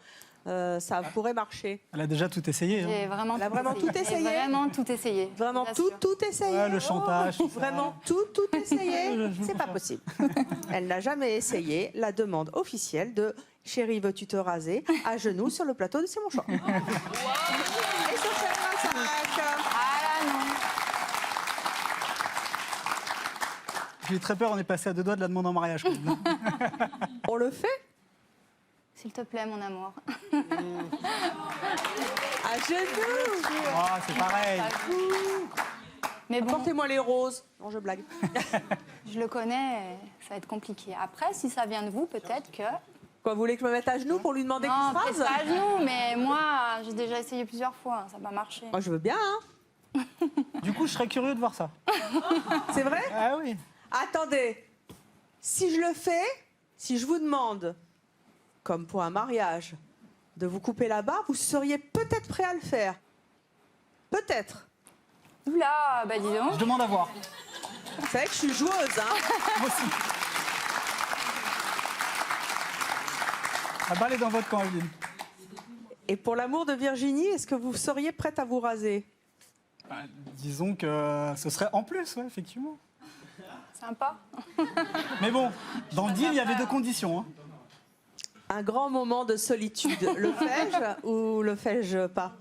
[SPEAKER 6] ça pourrait marcher?
[SPEAKER 8] Elle a déjà tout essayé. hein.
[SPEAKER 16] J'ai vraiment
[SPEAKER 6] Elle a vraiment tout essayé?
[SPEAKER 16] J'ai vraiment tout essayé.
[SPEAKER 6] Vraiment
[SPEAKER 16] je vous
[SPEAKER 6] tout,
[SPEAKER 16] assure.
[SPEAKER 6] tout essayé?
[SPEAKER 8] Ouais, le chantage. tout ça.
[SPEAKER 6] Vraiment tout essayé?
[SPEAKER 8] Je
[SPEAKER 6] C'est pas possible. Elle n'a jamais essayé la demande officielle de « Chérie, veux-tu te raser ?» à genoux sur le plateau de C'est mon choix. Et sur chaîne 25.
[SPEAKER 16] Ah là, non.
[SPEAKER 8] J'ai eu très peur, on est passé à 2 doigts de la demande en mariage. quand même.
[SPEAKER 6] On le fait?
[SPEAKER 16] S'il te plaît, mon amour.
[SPEAKER 6] À genoux.
[SPEAKER 8] Ah, c'est pareil.
[SPEAKER 16] Mais bon,
[SPEAKER 6] Apportez-moi les roses. Non, je blague.
[SPEAKER 16] je le connais, ça va être compliqué. Après, si ça vient de vous, peut-être que...
[SPEAKER 6] Quoi, vous voulez que je me mette à genoux pour lui demander qu'il
[SPEAKER 16] Non,
[SPEAKER 6] se
[SPEAKER 16] peut-être
[SPEAKER 6] rase?
[SPEAKER 16] pas à genoux, mais moi, j'ai déjà essayé plusieurs fois, ça n'a pas marché.
[SPEAKER 6] Moi, je veux bien, hein.
[SPEAKER 8] Du coup, je serais curieux de voir ça.
[SPEAKER 6] C'est vrai?
[SPEAKER 8] Ah oui.
[SPEAKER 6] Attendez. Si je le fais, si je vous demande, comme pour un mariage, de vous couper la barbe, vous seriez peut-être prêt à le faire. Peut-être.
[SPEAKER 16] Oula, bah dis donc.
[SPEAKER 8] Je demande à voir.
[SPEAKER 6] Vous savez que je suis joueuse, hein.
[SPEAKER 8] Moi aussi. La balle est dans votre camp, Evelyne.
[SPEAKER 6] Et pour l'amour de Virginie, est-ce que vous seriez prête à vous raser?
[SPEAKER 8] Bah, disons que ce serait en plus, ouais, effectivement.
[SPEAKER 16] Sympa.
[SPEAKER 8] Mais bon, dans le deal, il y avait 2 conditions. Hein.
[SPEAKER 6] Un grand moment de solitude. Le fais-je ou le fais-je pas?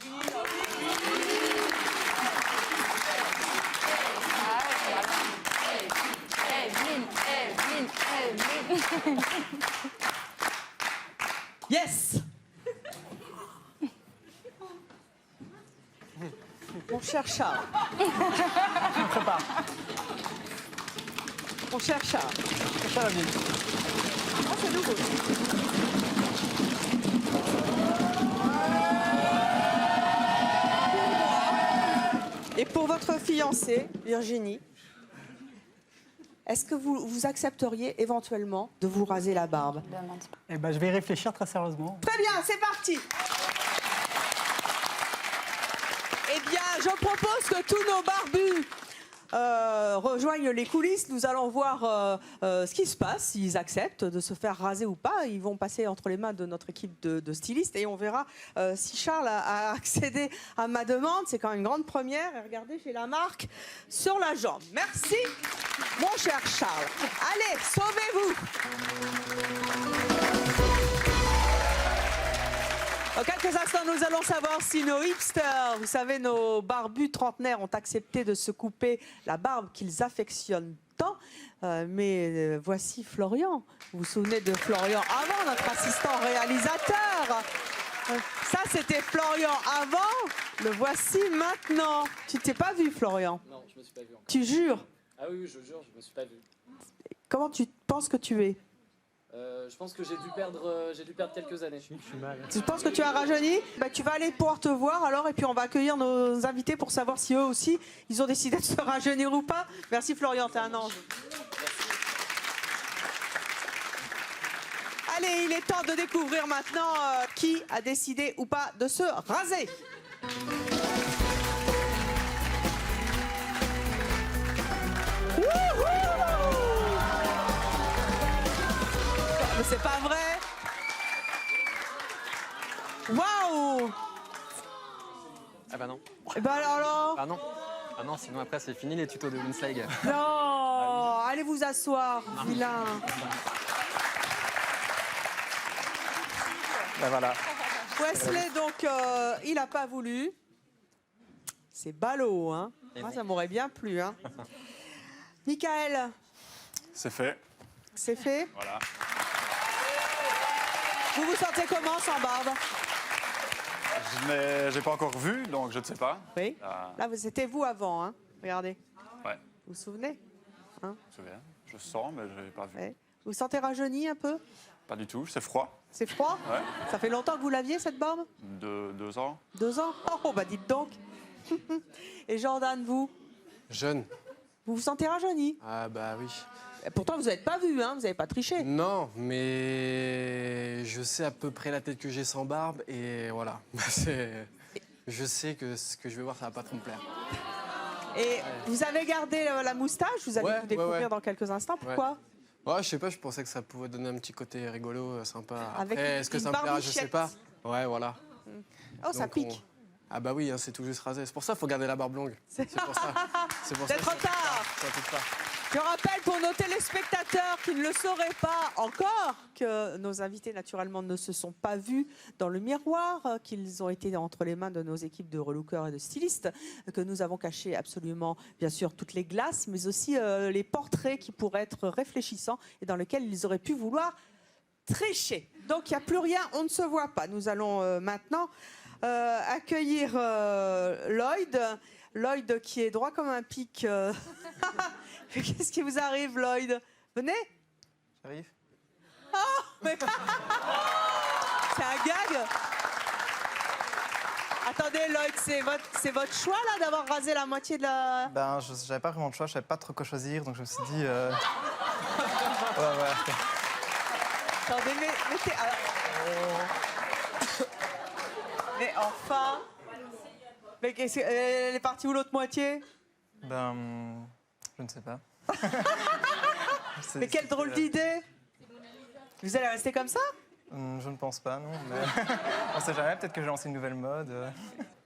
[SPEAKER 6] Yes. Mon cher Charles.
[SPEAKER 8] Je prépare.
[SPEAKER 6] Mon cher Charles.
[SPEAKER 8] Ça va bien.
[SPEAKER 6] Ah, c'est nouveau. Et pour votre fiancée, Virginie, est-ce que vous accepteriez éventuellement de vous raser la barbe?
[SPEAKER 8] Eh ben, je vais y réfléchir très sérieusement.
[SPEAKER 6] Très bien, c'est parti. Eh bien, je propose que tous nos barbus rejoignent les coulisses. Nous allons voir ce qui se passe, s'ils acceptent de se faire raser ou pas. Ils vont passer entre les mains de notre équipe de stylistes et on verra si Charles a accédé à ma demande. C'est quand même une grande première. Et regardez, j'ai la marque sur la jambe. Merci, mon cher Charles. Allez, sauvez-vous. Dans quelques instants, nous allons savoir si nos hipsters, vous savez, nos barbus trentenaires ont accepté de se couper la barbe qu'ils affectionnent tant. Mais voici Florian. Vous vous souvenez de Florian avant, notre assistant réalisateur? Ça, c'était Florian avant. Le voici maintenant. Tu t'es pas vu, Florian?
[SPEAKER 15] Non, je me suis pas vu encore.
[SPEAKER 6] Tu jures?
[SPEAKER 15] Ah oui, je jure, je me suis pas vu.
[SPEAKER 6] Comment tu penses que tu es?
[SPEAKER 15] Je pense que j'ai dû perdre quelques années.
[SPEAKER 9] Je suis mal.
[SPEAKER 6] Tu penses que tu as rajeuni? Bah, tu vas aller pouvoir te voir alors et puis on va accueillir nos invités pour savoir si eux aussi ils ont décidé de se rajeunir ou pas. Merci Florian, t'es un ange. Allez, il est temps de découvrir maintenant qui a décidé ou pas de se raser. Mais c'est pas vrai. Waouh.
[SPEAKER 10] Ah bah non.
[SPEAKER 6] Et bah alors.
[SPEAKER 10] Ah non. Ah non, sinon après c'est fini les tutos de Winslag.
[SPEAKER 6] Non. Allez vous asseoir, vilain.
[SPEAKER 12] Ben voilà.
[SPEAKER 6] Wesley, donc, il n'a pas voulu. C'est ballot, hein. Moi, ça m'aurait bien plu, hein. Michael.
[SPEAKER 13] C'est fait.
[SPEAKER 6] C'est fait.
[SPEAKER 13] Voilà.
[SPEAKER 6] Vous vous sentez comment sans barbe?
[SPEAKER 13] Je n'ai pas encore vu, donc je ne sais pas.
[SPEAKER 6] Oui. Là, c'était vous avant, hein. Regardez.
[SPEAKER 13] Ouais.
[SPEAKER 6] Vous vous souvenez, hein?
[SPEAKER 13] Je me souviens. Je sens, mais je n'ai pas vu.
[SPEAKER 6] Ouais. Vous vous sentez rajeuni un peu?
[SPEAKER 13] Pas du tout, c'est froid.
[SPEAKER 6] C'est froid?
[SPEAKER 13] Ouais.
[SPEAKER 6] Ça fait longtemps que vous l'aviez, cette barbe?
[SPEAKER 13] 2 ans.
[SPEAKER 6] 2 ans? Oh, bah dites donc. Et Jordan, vous?
[SPEAKER 17] Jeune.
[SPEAKER 6] Vous vous sentez rajeuni?
[SPEAKER 17] Ah bah oui.
[SPEAKER 6] Et pourtant, vous n'avez pas vu, hein? Vous n'avez pas triché.
[SPEAKER 17] Non, mais je sais à peu près la tête que j'ai sans barbe et voilà. Je sais que ce que je vais voir, ça va pas trop me plaire.
[SPEAKER 6] Et vous avez gardé la moustache, vous allez vous découvrir dans quelques instants. Pourquoi?
[SPEAKER 17] Ouais, je sais pas, je pensais que ça pouvait donner un petit côté rigolo, sympa.
[SPEAKER 6] Avec
[SPEAKER 17] Après, est-ce que
[SPEAKER 6] une
[SPEAKER 17] ça me plaira, je sais pas.
[SPEAKER 6] barbichette.
[SPEAKER 17] Ouais, voilà.
[SPEAKER 6] Oh, ça pique.
[SPEAKER 17] Ah bah oui, hein, c'est tout juste rasé. C'est pour ça qu'il faut garder la barbe longue. C'est pour ça. C'est pour
[SPEAKER 6] C'est
[SPEAKER 17] ça.
[SPEAKER 6] trop tard.
[SPEAKER 17] Ça pique pas.
[SPEAKER 6] Je rappelle pour nos téléspectateurs qui ne le sauraient pas encore que nos invités naturellement ne se sont pas vus dans le miroir, qu'ils ont été entre les mains de nos équipes de relookers et de stylistes, que nous avons caché absolument bien sûr toutes les glaces, mais aussi les portraits qui pourraient être réfléchissants et dans lesquels ils auraient pu vouloir tricher. Donc il n'y a plus rien, on ne se voit pas. Nous allons maintenant accueillir Lloyd. Lloyd qui est droit comme un pic. Qu'est-ce qui vous arrive, Lloyd? Venez.
[SPEAKER 12] J'arrive.
[SPEAKER 6] Oh, mais... C'est un gag. Attendez, Lloyd, c'est votre choix là d'avoir rasé la moitié de la...
[SPEAKER 12] Ben, j'avais pas vraiment de choix, je savais pas trop quoi choisir, donc je me suis dit... ouais.
[SPEAKER 6] Attendez, mettez... Mais enfin... Mais elle est partie où l'autre moitié?
[SPEAKER 12] Ben... Je ne sais pas.
[SPEAKER 6] Mais quelle drôle d'idée! Vous allez rester comme ça?
[SPEAKER 12] Je ne pense pas, non. Mais... on sait jamais, peut-être que j'ai lancé une nouvelle mode.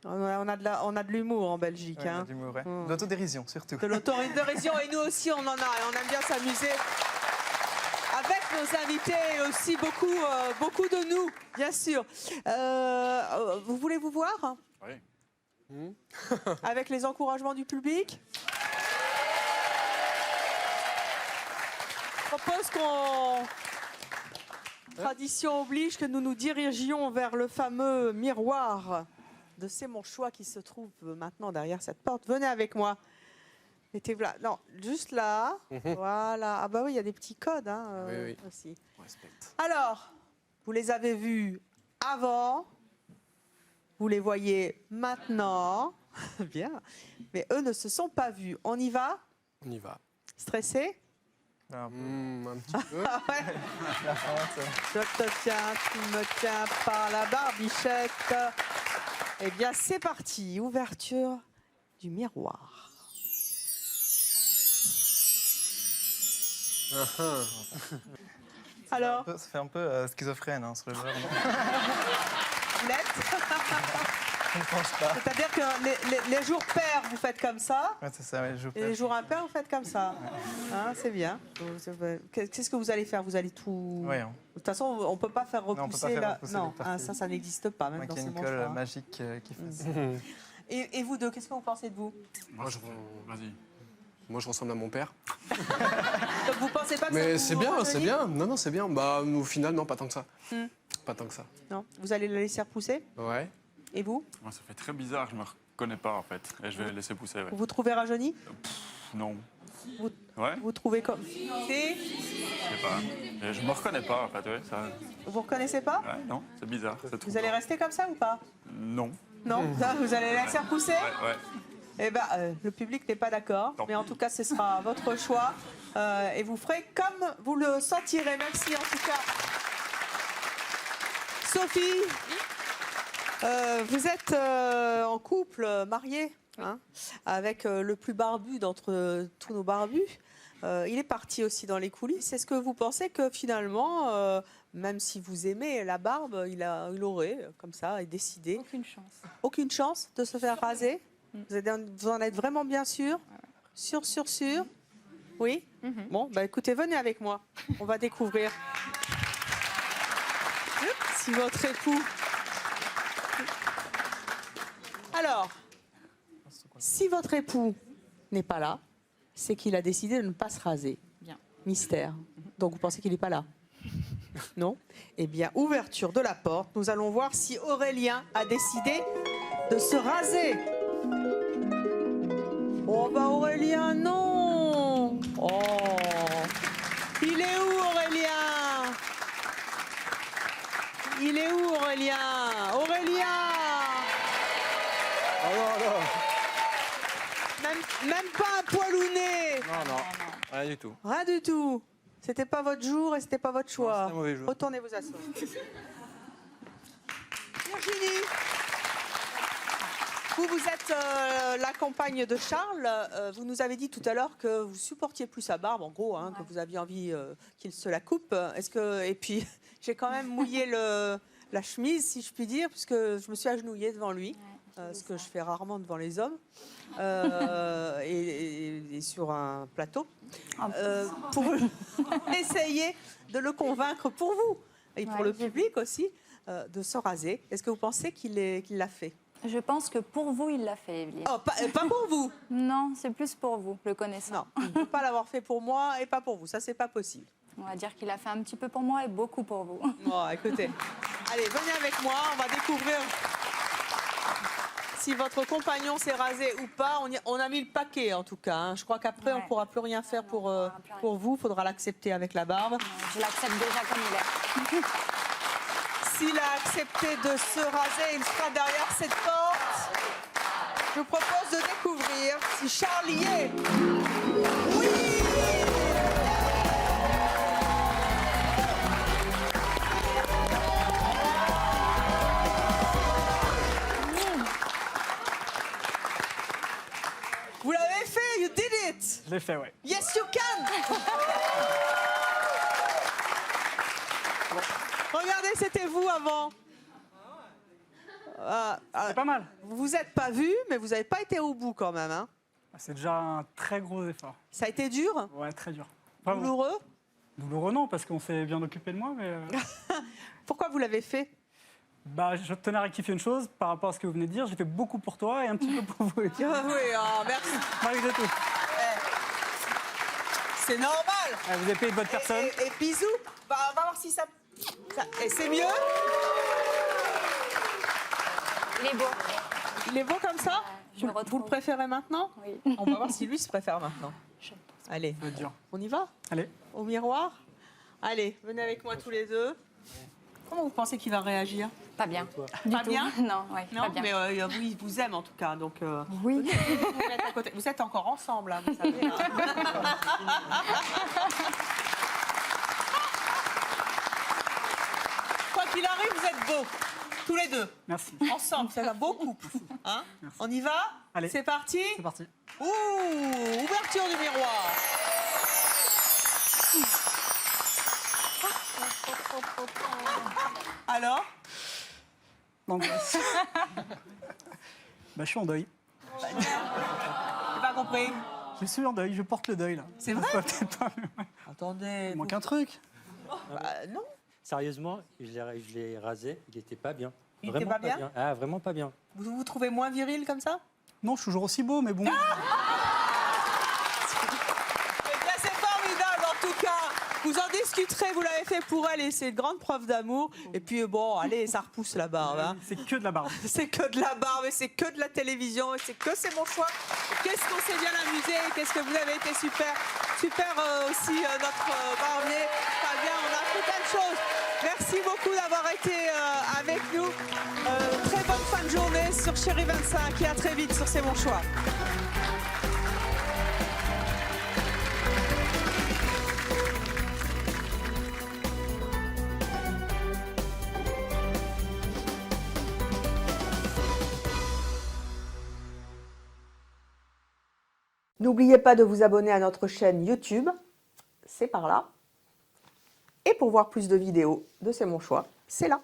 [SPEAKER 6] On a de l'humour en Belgique.
[SPEAKER 12] Ouais,
[SPEAKER 6] hein.
[SPEAKER 12] de l'humour, ouais. De l'autodérision, surtout.
[SPEAKER 6] De l'autodérision, et nous aussi on en a, et on aime bien s'amuser avec nos invités et aussi beaucoup de nous, bien sûr. Vous voulez vous voir?
[SPEAKER 13] Oui.
[SPEAKER 6] Avec les encouragements du public? Je propose qu'on... Tradition oblige que nous nous dirigions vers le fameux miroir de C'est mon choix qui se trouve maintenant derrière cette porte. Venez avec moi. Mettez-vous là. Non, juste là. Voilà. Ah bah oui, il y a des petits codes hein,
[SPEAKER 17] oui.
[SPEAKER 6] aussi.
[SPEAKER 17] On respecte.
[SPEAKER 6] Alors, vous les avez vus avant. Vous les voyez maintenant. Bien. Mais eux ne se sont pas vus. On y va?
[SPEAKER 17] On y va.
[SPEAKER 6] Stressé?
[SPEAKER 17] Un petit peu.
[SPEAKER 6] Ah ouais.
[SPEAKER 12] La honte.
[SPEAKER 6] Je te tiens, tu me tiens par la barbichette. Eh bien, c'est parti. Ouverture du miroir. Alors,
[SPEAKER 12] Ça fait un peu schizophrène hein, sur le verre.
[SPEAKER 6] vous l'êtes?
[SPEAKER 12] Je ne pense pas.
[SPEAKER 6] C'est-à-dire que les jours pairs, vous faites comme ça.
[SPEAKER 12] Ouais, c'est ça, ouais, les jours
[SPEAKER 6] Et les jours impairs, vous faites comme ça. Hein, c'est bien. Qu'est-ce que vous allez faire? Vous allez tout...
[SPEAKER 12] Ouais, hein.
[SPEAKER 6] De toute façon, on ne peut pas faire repousser...
[SPEAKER 12] Non, on peut pas faire repousser
[SPEAKER 6] Non,
[SPEAKER 12] les parties.
[SPEAKER 6] ça n'existe pas, même
[SPEAKER 12] Ouais,
[SPEAKER 6] dans
[SPEAKER 12] qu'il y a
[SPEAKER 6] ces
[SPEAKER 12] une
[SPEAKER 6] manches.
[SPEAKER 12] colle magique qui fait ça.
[SPEAKER 6] Et vous deux, qu'est-ce que vous pensez de vous?
[SPEAKER 13] Vas-y.
[SPEAKER 17] Moi, je ressemble à mon père.
[SPEAKER 6] Donc vous pensez pas que
[SPEAKER 17] Mais
[SPEAKER 6] ça
[SPEAKER 17] c'est
[SPEAKER 6] vous
[SPEAKER 17] bien, c'est
[SPEAKER 6] rajeunit?
[SPEAKER 17] bien. Non, c'est bien. Bah, au final, non, pas tant que ça. Pas tant que ça.
[SPEAKER 6] Non. Vous allez le laisser repousser?
[SPEAKER 17] Ouais.
[SPEAKER 6] Et vous?
[SPEAKER 13] Moi, ça fait très bizarre, je me reconnais pas en fait. Et je vais le laisser pousser. Ouais.
[SPEAKER 6] Vous vous trouvez rajeuni?
[SPEAKER 13] Non. Ouais.
[SPEAKER 6] trouvez comme...
[SPEAKER 13] Je sais pas. Mais je me reconnais pas, en fait. Ouais, ça...
[SPEAKER 6] Vous reconnaissez pas?
[SPEAKER 13] Ouais, non, c'est bizarre. c'est
[SPEAKER 6] Vous allez rester comme ça ou pas?
[SPEAKER 13] Non.
[SPEAKER 6] Non, ça, vous allez laisser repousser?
[SPEAKER 13] Ouais.
[SPEAKER 6] Eh ben, le public n'est pas d'accord, mais en tout cas, ce sera votre choix. Et vous ferez comme vous le sentirez. Merci en tout cas. Sophie, vous êtes en couple, marié, hein, avec le plus barbu d'entre tous nos barbus. Il est parti aussi dans les coulisses. Est-ce que vous pensez que finalement, même si vous aimez la barbe, il aurait, comme ça, décidé...
[SPEAKER 2] Aucune chance.
[SPEAKER 6] Aucune chance de se faire raser? Vous en êtes vraiment bien sûr? Sûr? Oui? Bon, bah écoutez, venez avec moi. On va découvrir si votre époux... Alors, si votre époux n'est pas là, c'est qu'il a décidé de ne pas se raser.
[SPEAKER 2] Bien.
[SPEAKER 6] Mystère. Donc vous pensez qu'il n'est pas là? Non? Eh bien, ouverture de la porte. Nous allons voir si Aurélien a décidé de se raser. Oh bah Aurélien, non! Oh! Il est où Aurélien? Il est où Aurélien? Aurélien!
[SPEAKER 7] Alors.
[SPEAKER 6] Même pas un poilounet!
[SPEAKER 7] Non, rien du tout.
[SPEAKER 6] Rien du tout. C'était pas votre jour et c'était pas votre choix.
[SPEAKER 7] c'était un mauvais jour.
[SPEAKER 6] Retournez vous asseoir. Virginie, vous êtes la compagne de Charles. Vous nous avez dit tout à l'heure que vous supportiez plus sa barbe, en gros, hein, que vous aviez envie qu'il se la coupe. Et puis j'ai quand même mouillé la chemise, si je puis dire, puisque je me suis agenouillée devant lui. Ce que je fais rarement devant les hommes, et sur un plateau, pour essayer de le convaincre pour vous, et pour le public aussi, de se raser. Est-ce que vous pensez qu'il l'a fait?
[SPEAKER 16] Je pense que pour vous, il l'a fait, Evelyne.
[SPEAKER 6] Oh, pas pour vous?
[SPEAKER 16] Non, c'est plus pour vous, le connaissant.
[SPEAKER 6] Non, il ne peut pas l'avoir fait pour moi et pas pour vous, ça c'est pas possible.
[SPEAKER 16] On va dire qu'il a fait un petit peu pour moi et beaucoup pour vous.
[SPEAKER 6] Bon, écoutez, allez, venez avec moi, on va découvrir... Si votre compagnon s'est rasé ou pas, on a mis le paquet en tout cas. Hein. Je crois qu'après, on ne pourra plus rien faire pour vous. Il faudra l'accepter avec la barbe.
[SPEAKER 16] Je l'accepte déjà comme il est.
[SPEAKER 6] S'il a accepté de se raser, il sera derrière cette porte. Je vous propose de découvrir si Charles y est. Oui! Vous l'avez fait, you did it!
[SPEAKER 8] Je l'ai fait, ouais.
[SPEAKER 6] Yes, you can! Regardez, c'était vous avant.
[SPEAKER 8] C'est pas mal.
[SPEAKER 6] Vous vous êtes pas vu, mais vous n'avez pas été au bout quand même. Hein.
[SPEAKER 8] C'est déjà un très gros effort.
[SPEAKER 6] Ça a été dur?
[SPEAKER 8] Ouais, très dur. Vraiment.
[SPEAKER 6] Douloureux?
[SPEAKER 8] Douloureux non, parce qu'on s'est bien occupé de moi, mais...
[SPEAKER 6] Pourquoi vous l'avez fait?
[SPEAKER 8] Bah, je tenais à rectifier une chose par rapport à ce que vous venez de dire. J'ai fait beaucoup pour toi et un petit peu pour vous.
[SPEAKER 6] Oui, oh, merci.
[SPEAKER 8] Malgré tout.
[SPEAKER 6] C'est normal.
[SPEAKER 8] Vous avez payé de votre personne.
[SPEAKER 6] Et bisous. On va voir si ça... Et c'est mieux?
[SPEAKER 16] Il est beau.
[SPEAKER 6] Il est beau comme ça? Vous le préférez maintenant?
[SPEAKER 16] Oui.
[SPEAKER 6] On va voir si lui se préfère maintenant. Allez, on y va?
[SPEAKER 8] Allez.
[SPEAKER 6] Au miroir? Allez, venez avec moi tous les deux. Comment vous pensez qu'il va réagir?
[SPEAKER 16] Pas bien.
[SPEAKER 6] Pas bien?
[SPEAKER 16] Non, ouais,
[SPEAKER 6] Non,
[SPEAKER 16] pas bien.
[SPEAKER 6] mais vous, il vous aime en tout cas, donc...
[SPEAKER 16] Oui.
[SPEAKER 6] Vous êtes à côté. Vous êtes encore ensemble, là, vous savez. Hein. Quoi qu'il arrive, vous êtes beaux. Tous les deux.
[SPEAKER 8] Merci.
[SPEAKER 6] Ensemble, c'est un beau couple. Hein? On y va?
[SPEAKER 8] Allez.
[SPEAKER 6] C'est parti?
[SPEAKER 8] C'est parti.
[SPEAKER 6] Ouh, ouverture du miroir. Alors?
[SPEAKER 8] L'angoisse. Je suis en deuil.
[SPEAKER 6] J'ai pas compris.
[SPEAKER 8] Je suis en deuil, je porte le deuil là.
[SPEAKER 6] C'est vrai?
[SPEAKER 8] Peut-être pas.
[SPEAKER 6] Attendez.
[SPEAKER 8] Il manque un truc.
[SPEAKER 6] Non.
[SPEAKER 9] Sérieusement, je l'ai rasé, il n'était pas bien.
[SPEAKER 6] Il était pas bien?
[SPEAKER 9] Ah, vraiment pas bien.
[SPEAKER 6] Vous vous trouvez moins viril comme ça?
[SPEAKER 8] Non, je suis toujours aussi beau, mais bon.
[SPEAKER 6] Eh bien, c'est formidable en tout cas. Vous en discutez discuterez, vous l'avez fait pour elle et c'est une grande preuve d'amour. Et puis bon, allez, ça repousse la barbe. Hein.
[SPEAKER 8] C'est que de la barbe.
[SPEAKER 6] C'est que de la barbe et c'est que de la télévision et c'est que c'est mon choix. Qu'est-ce qu'on s'est bien amusé, qu'est-ce que vous avez été super. Super aussi notre barbier. Fabien, on a fait plein de choses. Merci beaucoup d'avoir été avec nous. Très bonne fin de journée sur Chérie 25 et à très vite sur C'est mon choix. N'oubliez pas de vous abonner à notre chaîne YouTube, c'est par là. Et pour voir plus de vidéos de C'est mon choix, c'est là.